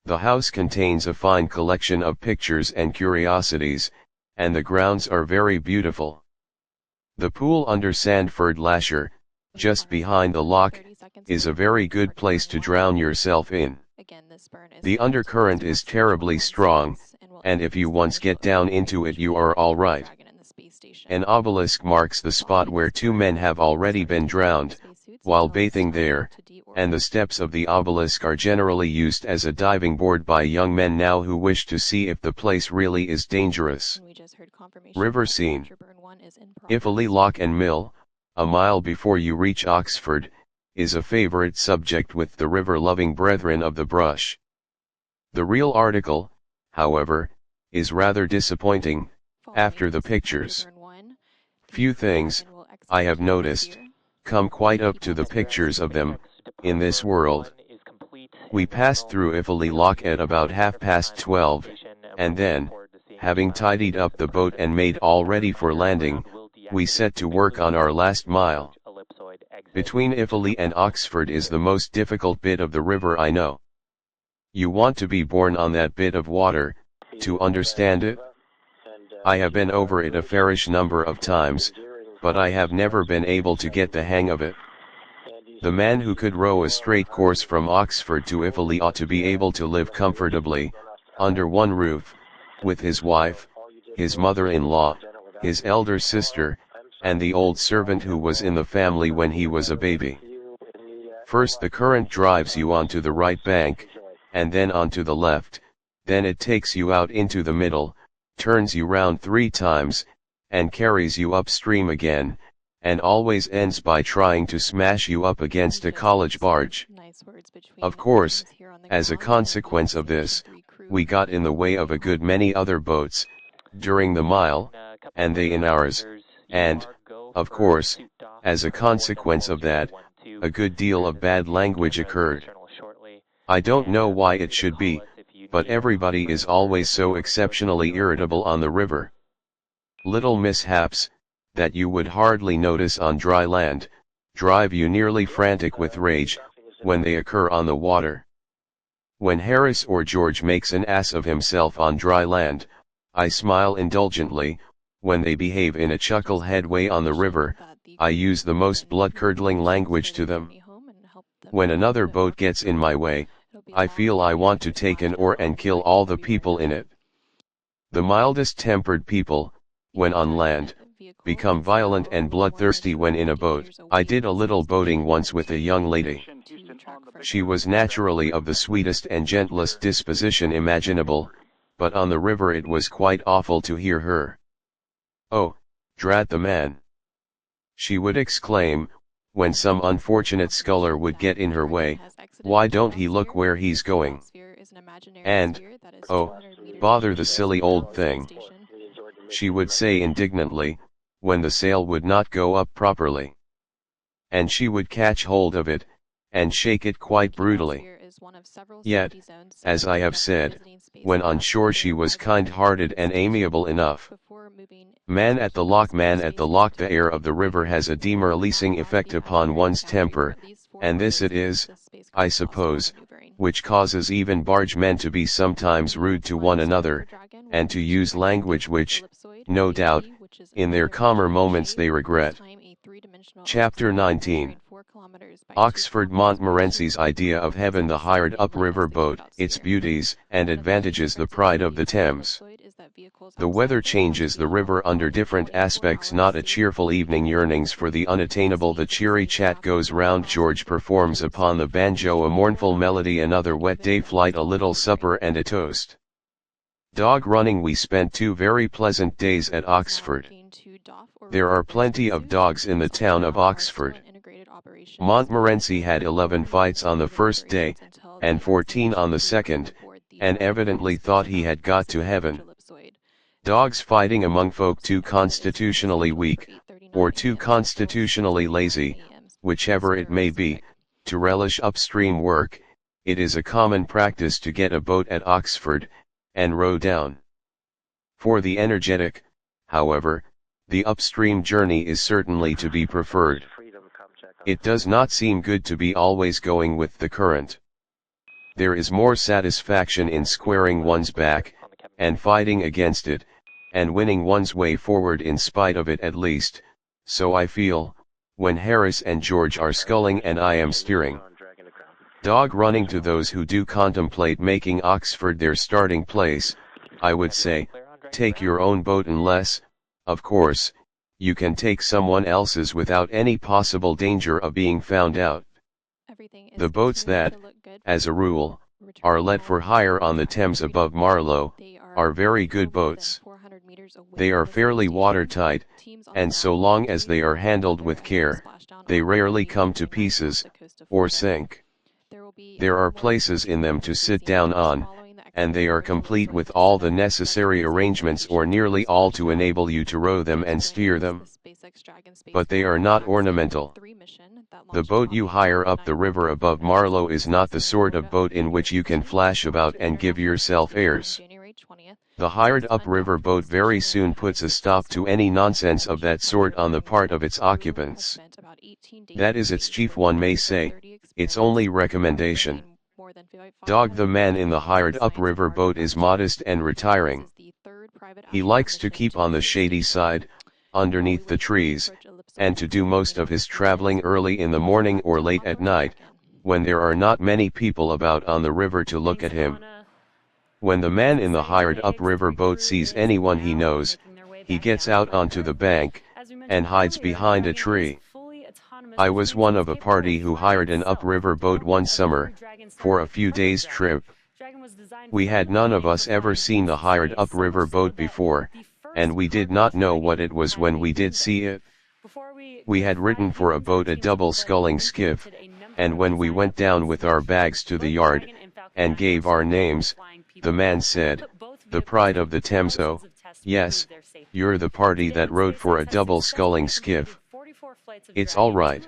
The house contains a fine collection of pictures and curiosities, and the grounds are very beautiful. The pool under Sandford Lasher, just behind the lock, is a very good place to drown yourself in. The undercurrent is terribly strong, and if you once get down into it you are all right. An obelisk marks the spot where two men have already been drowned, while bathing there, and the steps of the obelisk are generally used as a diving board by young men now who wish to see if the place really is dangerous. River scene. Iffley Lock and Mill, a mile before you reach Oxford, is a favorite subject with the river-loving brethren of the brush. The real article, however, is rather disappointing, after the pictures. Few things, I have noticed, come quite up to the pictures of them, in this world. We passed through Iffley Lock at about 12:30, and then, having tidied up the boat and made all ready for landing, we set to work on our last mile. Between Iffley and Oxford is the most difficult bit of the river I know. You want to be born on that bit of water, to understand it. I have been over it a fairish number of times, but I have never been able to get the hang of it. The man who could row a straight course from Oxford to Iffley ought to be able to live comfortably, under one roof, with his wife, his mother-in-law, his elder sister, and the old servant who was in the family when he was a baby. First the current drives you onto the right bank, and then onto the left, then it takes you out into the middle, turns you round 3 times, and carries you upstream again, and always ends by trying to smash you up against a college barge. Of course, as a consequence of this, we got in the way of a good many other boats, during the mile, and they in ours, and, of course, as a consequence of that, a good deal of bad language occurred. I don't know why it should be, but everybody is always so exceptionally irritable on the river. Little mishaps, that you would hardly notice on dry land, drive you nearly frantic with rage, when they occur on the water. When Harris or George makes an ass of himself on dry land, I smile indulgently. When they behave in a chucklehead way on the river, I use the most blood-curdling language to them. When another boat gets in my way, I feel I want to take an oar and kill all the people in it. The mildest-tempered people, when on land, become violent and bloodthirsty when in a boat. I did a little boating once with a young lady. She was naturally of the sweetest and gentlest disposition imaginable, but on the river it was quite awful to hear her. "Oh, drat the man!" she would exclaim, when some unfortunate sculler would get in her way. "Why don't he look where he's going?" And, "Oh, bother the silly old thing," she would say indignantly, when the sail would not go up properly. And she would catch hold of it, and shake it quite brutally. Yet, as I have said, when on shore she was kind-hearted and amiable enough. Man at the lock, the air of the river has a demoralizing effect upon one's temper, and this it is, I suppose, which causes even bargemen to be sometimes rude to one another, and to use language which, no doubt, in their calmer moments they regret. Chapter 19. Oxford Montmorency's idea of heaven. The hired upriver boat, its beauties and advantages, the pride of the Thames. The weather changes the river under different aspects, not a cheerful evening, yearnings for the unattainable, the cheery chat goes round, George performs upon the banjo a mournful melody, another wet day, flight, a little supper and a toast. Dog running. We spent 2 very pleasant days at Oxford. There are plenty of dogs in the town of Oxford. Montmorency had 11 fights on the first day, and 14 on the second, and evidently thought he had got to heaven. Dogs fighting among folk too constitutionally weak, or too constitutionally lazy, whichever it may be, to relish upstream work, it is a common practice to get a boat at Oxford, and row down. For the energetic, however, the upstream journey is certainly to be preferred. It does not seem good to be always going with the current. There is more satisfaction in squaring one's back, and fighting against it, and winning one's way forward in spite of it at least, so I feel, when Harris and George are sculling and I am steering. Dog running to those who do contemplate making Oxford their starting place, I would say, take your own boat unless, of course, you can take someone else's without any possible danger of being found out. The boats that, as a rule, are let for hire on the Thames above Marlow, are very good boats. They are fairly watertight, and so long as they are handled with care, they rarely come to pieces, or sink. There are places in them to sit down on, and they are complete with all the necessary arrangements or nearly all to enable you to row them and steer them. But they are not ornamental. The boat you hire up the river above Marlow is not the sort of boat in which you can flash about and give yourself airs. The hired upriver boat very soon puts a stop to any nonsense of that sort on the part of its occupants. That is its chief, one may say, its only recommendation. Dog, the man in the hired upriver boat, is modest and retiring. He likes to keep on the shady side, underneath the trees, and to do most of his traveling early in the morning or late at night, when there are not many people about on the river to look at him. When the man in the hired upriver boat sees anyone he knows, he gets out onto the bank, and hides behind a tree. I was one of a party who hired an upriver boat one summer, for a few days' trip. We had none of us ever seen the hired upriver boat before, and we did not know what it was when we did see it. We had written for a boat, a double sculling skiff, and when we went down with our bags to the yard, and gave our names, the man said, "The Pride of the Thames." "Oh, yes, you're the party that rowed for a double sculling skiff. It's all right.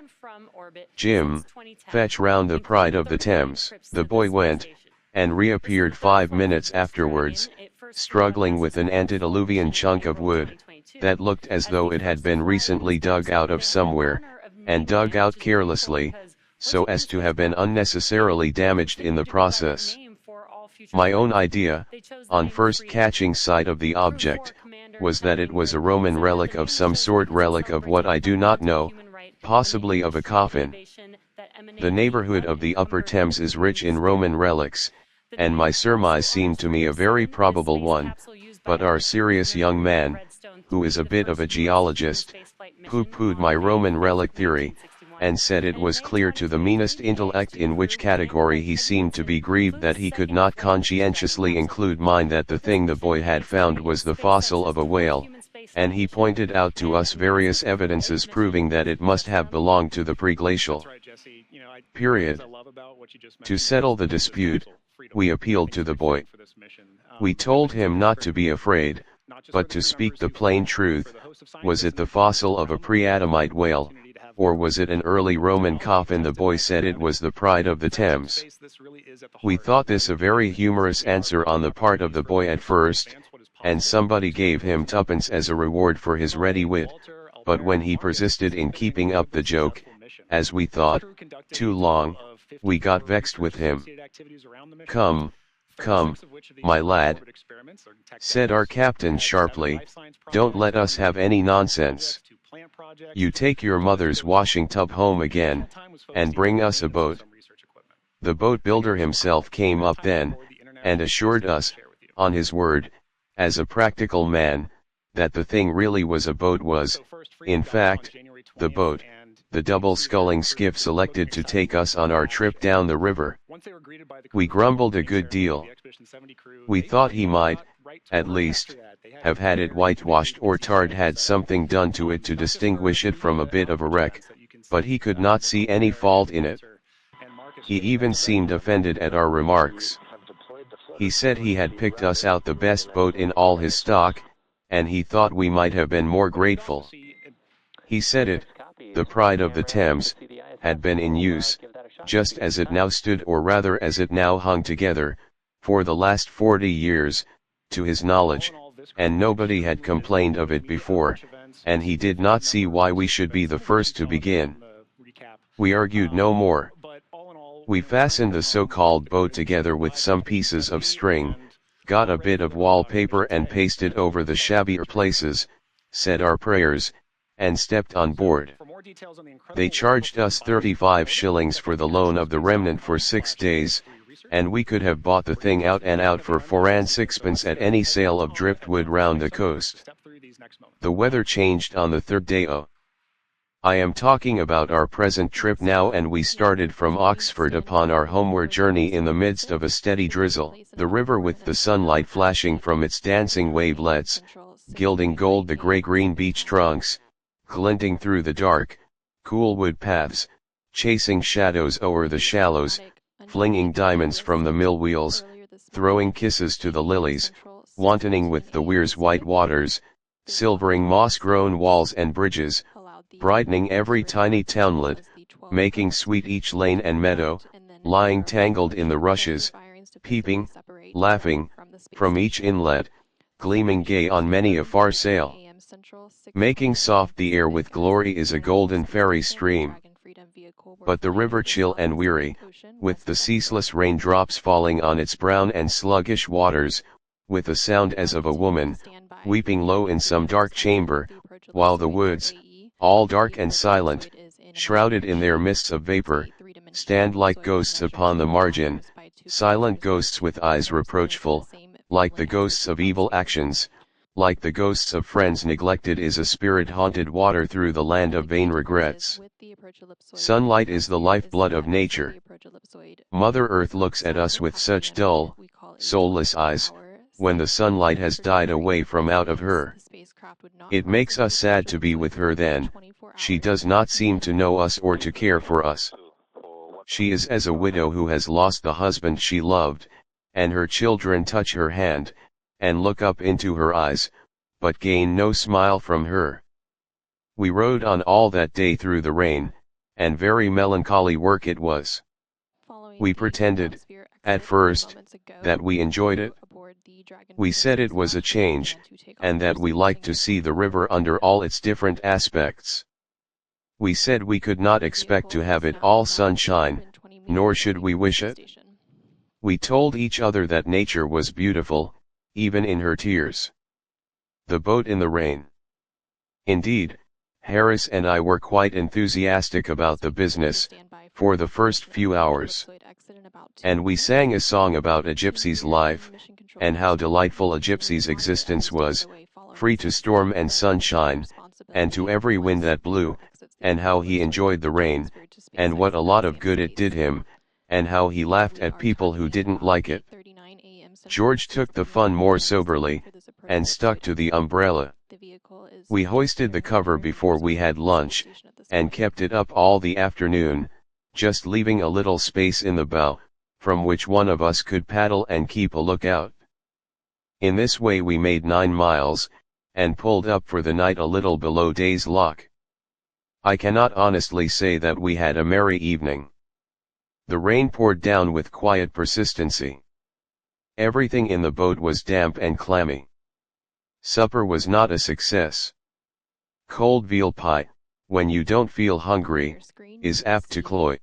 Jim, fetch round the Pride of the Thames." The boy went, and reappeared 5 minutes afterwards, struggling with an antediluvian chunk of wood, that looked as though it had been recently dug out of somewhere, and dug out carelessly, so as to have been unnecessarily damaged in the process. My own idea, on first catching sight of the object, was that it was a Roman relic of some sort, relic of what I do not know, possibly of a coffin. The neighborhood of the Upper Thames is rich in Roman relics, and my surmise seemed to me a very probable one, but our serious young man, who is a bit of a geologist, pooh-poohed my Roman relic theory, and said it was clear to the meanest intellect, in which category he seemed to be grieved that he could not conscientiously include mine, that the thing the boy had found was the fossil of a whale, and he pointed out to us various evidences proving that it must have belonged to the preglacial period. To settle the dispute, we appealed to the boy. We told him not to be afraid, but to speak the plain truth. Was it the fossil of a pre-Adamite whale, or was it an early Roman coffin? The boy said it was the Pride of the Thames. We thought this a very humorous answer on the part of the boy at first, and somebody gave him twopence as a reward for his ready wit, but when he persisted in keeping up the joke, as we thought, too long, we got vexed with him. "Come, come, my lad," said our captain sharply, "don't let us have any nonsense. You take your mother's washing tub home again, and bring us a boat." The boat builder himself came up then, and assured us, on his word, as a practical man, that the thing really was a boat, was, in fact, the boat, the double sculling skiff selected to take us on our trip down the river. We grumbled a good deal. We thought he might, at least, have had it whitewashed or tarred, had something done to it to distinguish it from a bit of a wreck, but he could not see any fault in it. He even seemed offended at our remarks. He said he had picked us out the best boat in all his stock, and he thought we might have been more grateful. He said it, the Pride of the Thames, had been in use, just as it now stood, or rather as it now hung together, for the last 40 years, to his knowledge, and nobody had complained of it before, and he did not see why we should be the first to begin. We argued no more. We fastened the so-called boat together with some pieces of string, got a bit of wallpaper and pasted over the shabbier places, said our prayers, and stepped on board. They charged us 35 shillings for the loan of the remnant for 6 days, and we could have bought the thing out and out for 4 and sixpence at any sale of driftwood round the coast. The weather changed on the third day. I am talking about our present trip now, and we started from Oxford upon our homeward journey in the midst of a steady drizzle. The river, with the sunlight flashing from its dancing wavelets, gilding gold the grey-green beach trunks, glinting through the dark, cool wood paths, chasing shadows o'er the shallows, flinging diamonds from the mill wheels, throwing kisses to the lilies, wantoning with the Weir's white waters, silvering moss-grown walls and bridges, brightening every tiny townlet, making sweet each lane and meadow, lying tangled in the rushes, peeping, laughing, from each inlet, gleaming gay on many a far sail. Making soft the air with glory is a golden fairy stream. But the river chill and weary, with the ceaseless raindrops falling on its brown and sluggish waters, with a sound as of a woman, weeping low in some dark chamber, while the woods, all dark and silent, shrouded in their mists of vapor, stand like ghosts upon the margin, silent ghosts with eyes reproachful, like the ghosts of evil actions, like the ghosts of friends neglected, is a spirit-haunted water through the land of vain regrets. Sunlight is the lifeblood of nature. Mother Earth looks at us with such dull, soulless eyes, when the sunlight has died away from out of her. It makes us sad to be with her then. She does not seem to know us or to care for us. She is as a widow who has lost the husband she loved, and her children touch her hand, and look up into her eyes, but gain no smile from her. We rode on all that day through the rain, and very melancholy work it was. We pretended, at first, that we enjoyed it. We said it was a change, and that we liked to see the river under all its different aspects. We said we could not expect to have it all sunshine, nor should we wish it. We told each other that nature was beautiful, even in her tears. The boat in the rain. Indeed, Harris and I were quite enthusiastic about the business, for the first few hours. And we sang a song about a gypsy's life, and how delightful a gypsy's existence was, free to storm and sunshine, and to every wind that blew, and how he enjoyed the rain, and what a lot of good it did him, and how he laughed at people who didn't like it. George took the fun more soberly, and stuck to the umbrella. We hoisted the cover before we had lunch, and kept it up all the afternoon, just leaving a little space in the bow, from which one of us could paddle and keep a lookout. In this way we made 9 miles, and pulled up for the night a little below Day's Lock. I cannot honestly say that we had a merry evening. The rain poured down with quiet persistency. Everything in the boat was damp and clammy. Supper was not a success. Cold veal pie, when you don't feel hungry, is apt to cloy.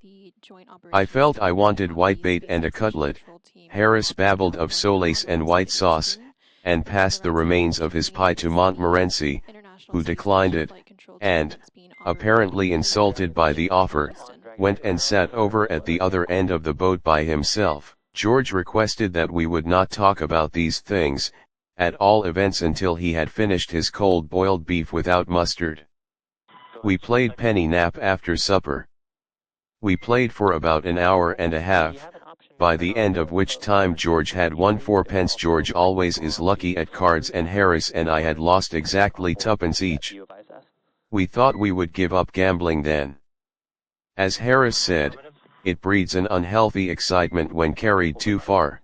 I felt I wanted whitebait and a cutlet. Harris babbled of solace and white sauce, and passed the remains of his pie to Montmorency, who declined it, and, apparently insulted by the offer, went and sat over at the other end of the boat by himself. George requested that we would not talk about these things, at all events until he had finished his cold boiled beef without mustard. We played penny nap after supper. We played for about an hour and a half, by the end of which time George had won 4 pence. George always is lucky at cards, and Harris and I had lost exactly 2 pence each. We thought we would give up gambling then. As Harris said, it breeds an unhealthy excitement when carried too far.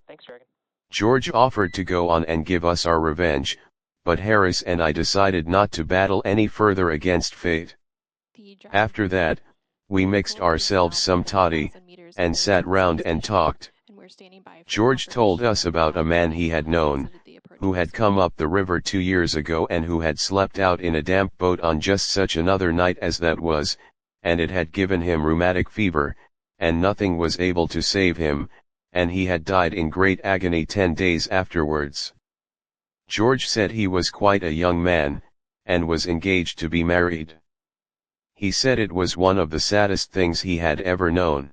George offered to go on and give us our revenge, but Harris and I decided not to battle any further against fate. After that, we mixed ourselves some toddy, and sat round and talked. George told us about a man he had known, who had come up the river 2 years ago and who had slept out in a damp boat on just such another night as that was, and it had given him rheumatic fever, and nothing was able to save him, and he had died in great agony 10 days afterwards. George said he was quite a young man, and was engaged to be married. He said it was one of the saddest things he had ever known.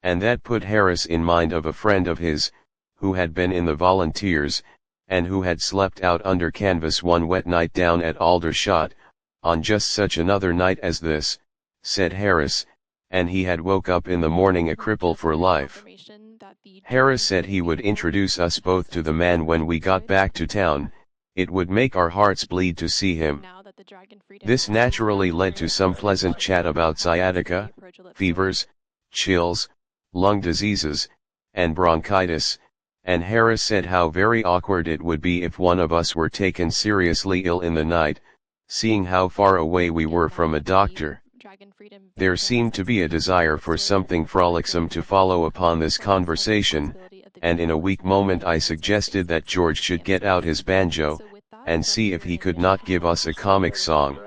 And that put Harris in mind of a friend of his, who had been in the volunteers, and who had slept out under canvas one wet night down at Aldershot, on just such another night as this, said Harris, and he had woke up in the morning a cripple for life. Harris said he would introduce us both to the man when we got back to town. It would make our hearts bleed to see him. This naturally led to some pleasant chat about sciatica, fevers, chills, lung diseases, and bronchitis, and Harris said how very awkward it would be if one of us were taken seriously ill in the night, seeing how far away we were from a doctor. There seemed to be a desire for something frolicsome to follow upon this conversation, and in a weak moment I suggested that George should get out his banjo, and see if he could not give us a comic song.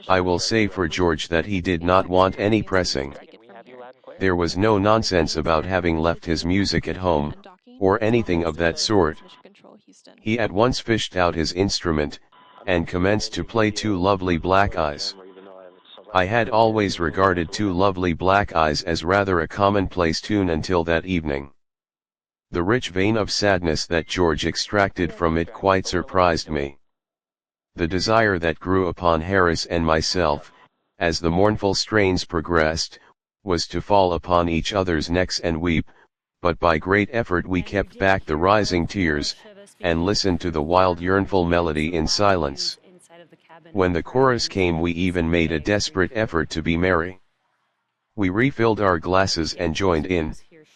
I will say for George that he did not want any pressing. There was no nonsense about having left his music at home, or anything of that sort. He at once fished out his instrument, and commenced to play Two Lovely Black Eyes. I had always regarded Two Lovely Black Eyes as rather a commonplace tune until that evening. The rich vein of sadness that George extracted from it quite surprised me. The desire that grew upon Harris and myself, as the mournful strains progressed, was to fall upon each other's necks and weep, but by great effort we kept back the rising tears, and listened to the wild yearnful melody in silence. When the chorus came we even made a desperate effort to be merry. We refilled our glasses and joined in,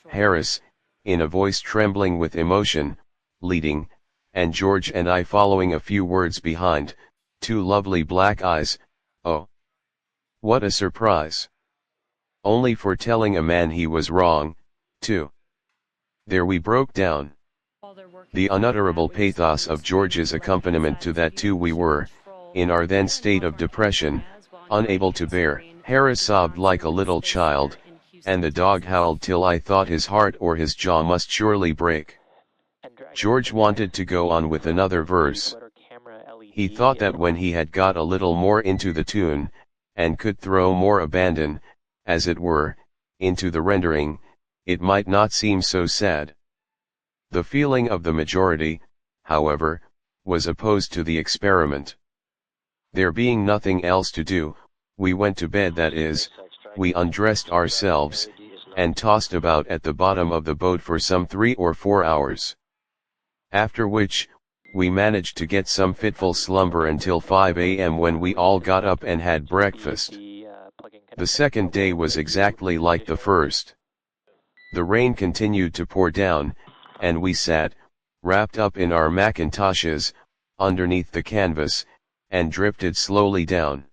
Harris, in a voice trembling with emotion, leading, and George and I following a few words behind, Two Lovely Black Eyes. Oh! What a surprise! Only for telling a man he was wrong, too. There we broke down. The unutterable pathos of George's accompaniment to that too we were, in our then state of depression, unable to bear. Harris sobbed like a little child, and the dog howled till I thought his heart or his jaw must surely break. George wanted to go on with another verse. He thought that when he had got a little more into the tune, and could throw more abandon, as it were, into the rendering, it might not seem so sad. The feeling of the majority, however, was opposed to the experiment. There being nothing else to do, we went to bed, that is, we undressed ourselves, and tossed about at the bottom of the boat for some 3 or 4 hours. After which, we managed to get some fitful slumber until 5 a.m. when we all got up and had breakfast. The second day was exactly like the first. The rain continued to pour down, and we sat, wrapped up in our mackintoshes, underneath the canvas, and drifted slowly down.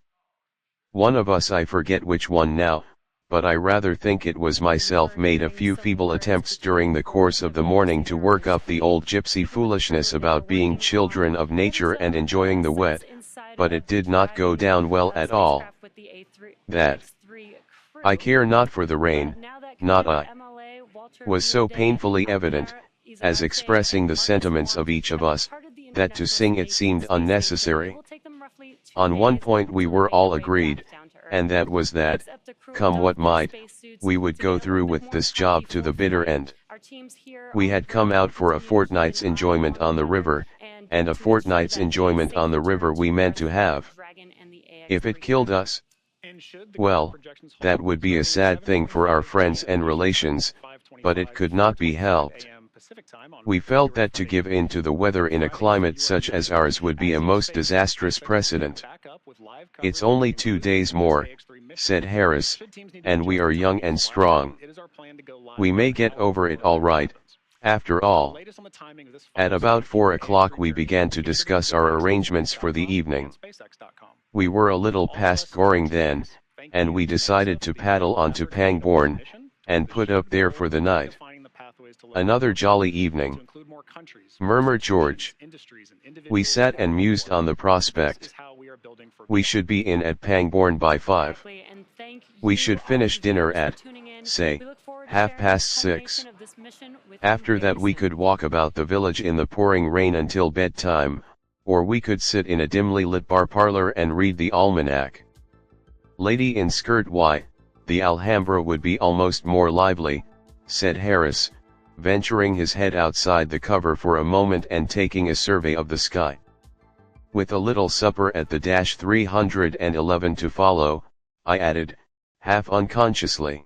One of us, I forget which one now, but I rather think it was myself, made a few feeble attempts during the course of the morning to work up the old gypsy foolishness about being children of nature and enjoying the wet, but it did not go down well at all. That I care not for the rain, not I, was so painfully evident, as expressing the sentiments of each of us, that to sing it seemed unnecessary. On one point we were all agreed, and that was that, come what might, we would go through with this job to the bitter end. We had come out for a fortnight's enjoyment on the river, and a fortnight's enjoyment on the river we meant to have. If it killed us, well, that would be a sad thing for our friends and relations, but it could not be helped. We felt that to give in to the weather in a climate such as ours would be a most disastrous precedent. It's only 2 days more, said Harris, and we are young and strong. We may get over it all right, after all. At about 4 o'clock we began to discuss our arrangements for the evening. We were a little past Goring then, and we decided to paddle on to Pangbourne, and put up there for the night. Another jolly evening, murmured George. We sat and mused on the prospect. We should be in at Pangbourne by 5. We should finish dinner at, say, 6:30. After that we could walk about the village in the pouring rain until bedtime, or we could sit in a dimly lit bar parlor and read the almanac. Lady in skirt, why, the Alhambra would be almost more lively, said Harris, venturing his head outside the cover for a moment and taking a survey of the sky. With a little supper at the -311 to follow, I added, half unconsciously.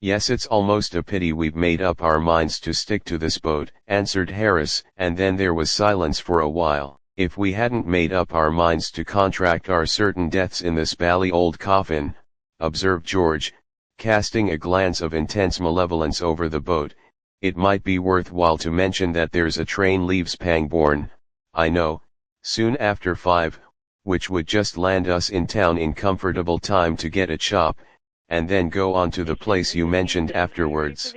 Yes, it's almost a pity we've made up our minds to stick to this boat, answered Harris, and then there was silence for a while. If we hadn't made up our minds to contract our certain deaths in this bally old coffin, observed George, casting a glance of intense malevolence over the boat, it might be worthwhile to mention that there's a train leaves Pangbourne, I know, soon after 5, which would just land us in town in comfortable time to get a chop, and then go on to the place you mentioned afterwards.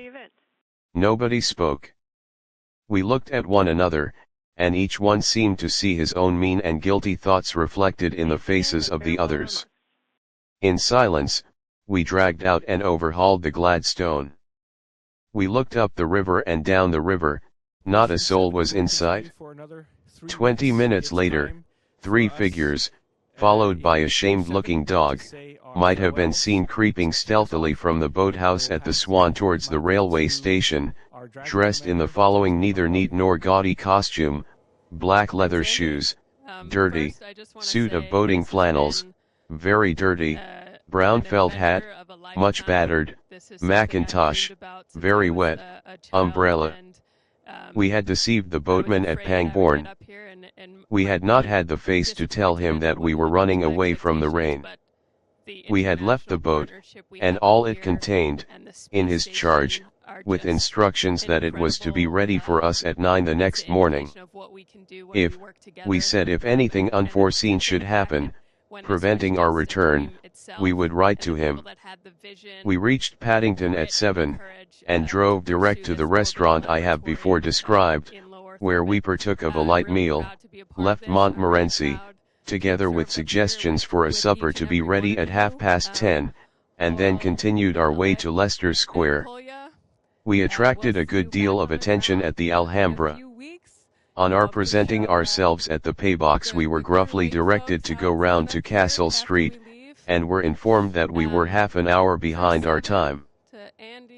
Nobody spoke. We looked at one another, and each one seemed to see his own mean and guilty thoughts reflected in the faces of the others. In silence, we dragged out and overhauled the Gladstone. We looked up the river and down the river, not a soul was in sight. 20 minutes later, 3 figures, followed by a shamed-looking dog, might have been seen creeping stealthily from the boathouse at the Swan towards the railway station, dressed in the following neither neat nor gaudy costume: black leather shoes, dirty, suit of boating flannels, very dirty, brown felt hat, much battered, mackintosh, very wet, umbrella. We had deceived the boatman at Pangbourne. We had not had the face to tell him that we were running away from the rain. We had left the boat, and all it contained, in his charge, with instructions that it was to be ready for us at 9 the next morning. If, we said, if anything unforeseen should happen, preventing our return, we would write to him. We reached Paddington at 7, and drove direct to the restaurant I have before described, where we partook of a light meal, left Montmorency, together with suggestions for a supper to be ready at 10:30, and then continued our way to Leicester Square. We attracted a good deal of attention at the Alhambra. On our presenting ourselves at the paybox, we were gruffly directed to go round to Castle Street, and were informed that we were half an hour behind our time.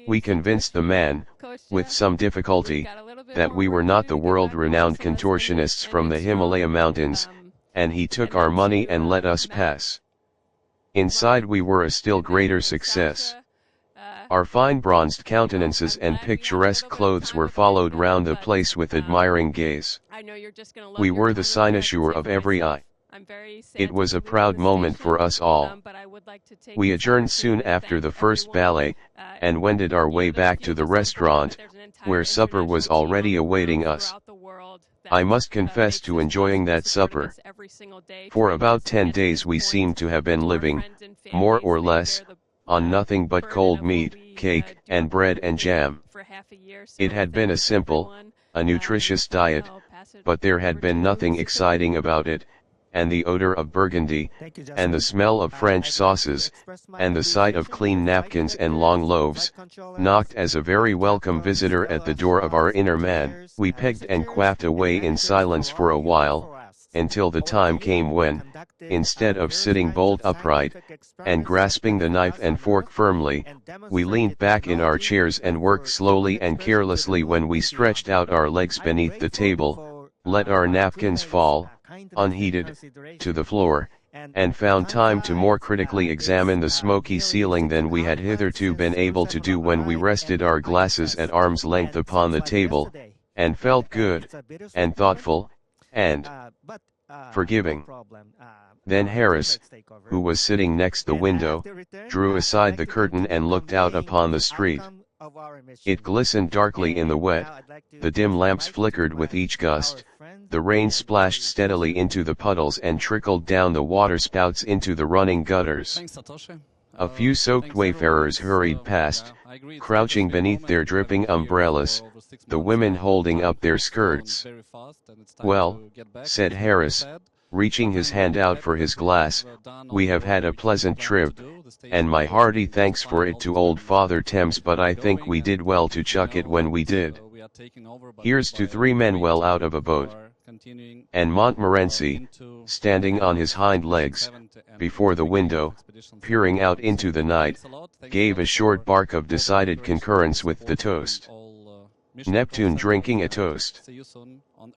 We convinced the man, with some difficulty, that we were not the world-renowned contortionists from the Himalaya mountains, and he took our money and let us pass. Inside we were a still greater success. Our fine bronzed countenances and picturesque clothes were followed round the place with admiring gaze. We were the cynosure of every eye. It was a proud moment for us all. We adjourned soon after the first ballet, and wended our way back to the restaurant, where supper was already awaiting us. I must confess to enjoying that supper. For about 10 days we seemed to have been living, more or less, on nothing but cold meat, cake, and bread and jam. It had been a simple, a nutritious diet, but there had been nothing exciting about it, and the odor of Burgundy, and the smell of French sauces, and the sight of clean napkins and long loaves, knocked as a very welcome visitor at the door of our inner man. We pegged and quaffed away in silence for a while, until the time came when, instead of sitting bolt upright, and grasping the knife and fork firmly, we leaned back in our chairs and worked slowly and carelessly when we stretched out our legs beneath the table, let our napkins fall, unheeded, to the floor, and found time to more critically examine the smoky ceiling than we had hitherto been able to do when we rested our glasses at arm's length upon the table, and felt good, and thoughtful, and forgiving. Then Harris, who was sitting next the window, drew aside the curtain and looked out upon the street. It glistened darkly in the wet, the dim lamps flickered with each gust, the rain splashed steadily into the puddles and trickled down the waterspouts into the running gutters. A few soaked Thanks everyone. wayfarers hurried past, I agree. crouching Interesting beneath their moment. dripping Here umbrellas, for over 6 the months women now. holding Time up their has flown skirts. very fast, and it's time Well, to get back, said as we always Harris, said. reaching But his I'm hand really out happy for that his we have glass, done we all have had a which we pleasant planned to trip, do. The and station my tour has hearty been just thanks for fine. it All the to old experiments Father continue Thames, to be but I think ongoing, we and did well to chuck it now when that we did. we are taking over Here's to by 3 men well out rarity, of a who boat. are continuing And Montmorency, into the standing on his next hind Expedition legs, 7 and before into the beginning of window, Expedition peering 7 to out come. into the So night, thanks a lot. Thanks a gave lot a short for bark of all the decided cooperation, all the concurrence with the support from toast. all Michelin Neptune conceptors, drinking a and toast. see you soon on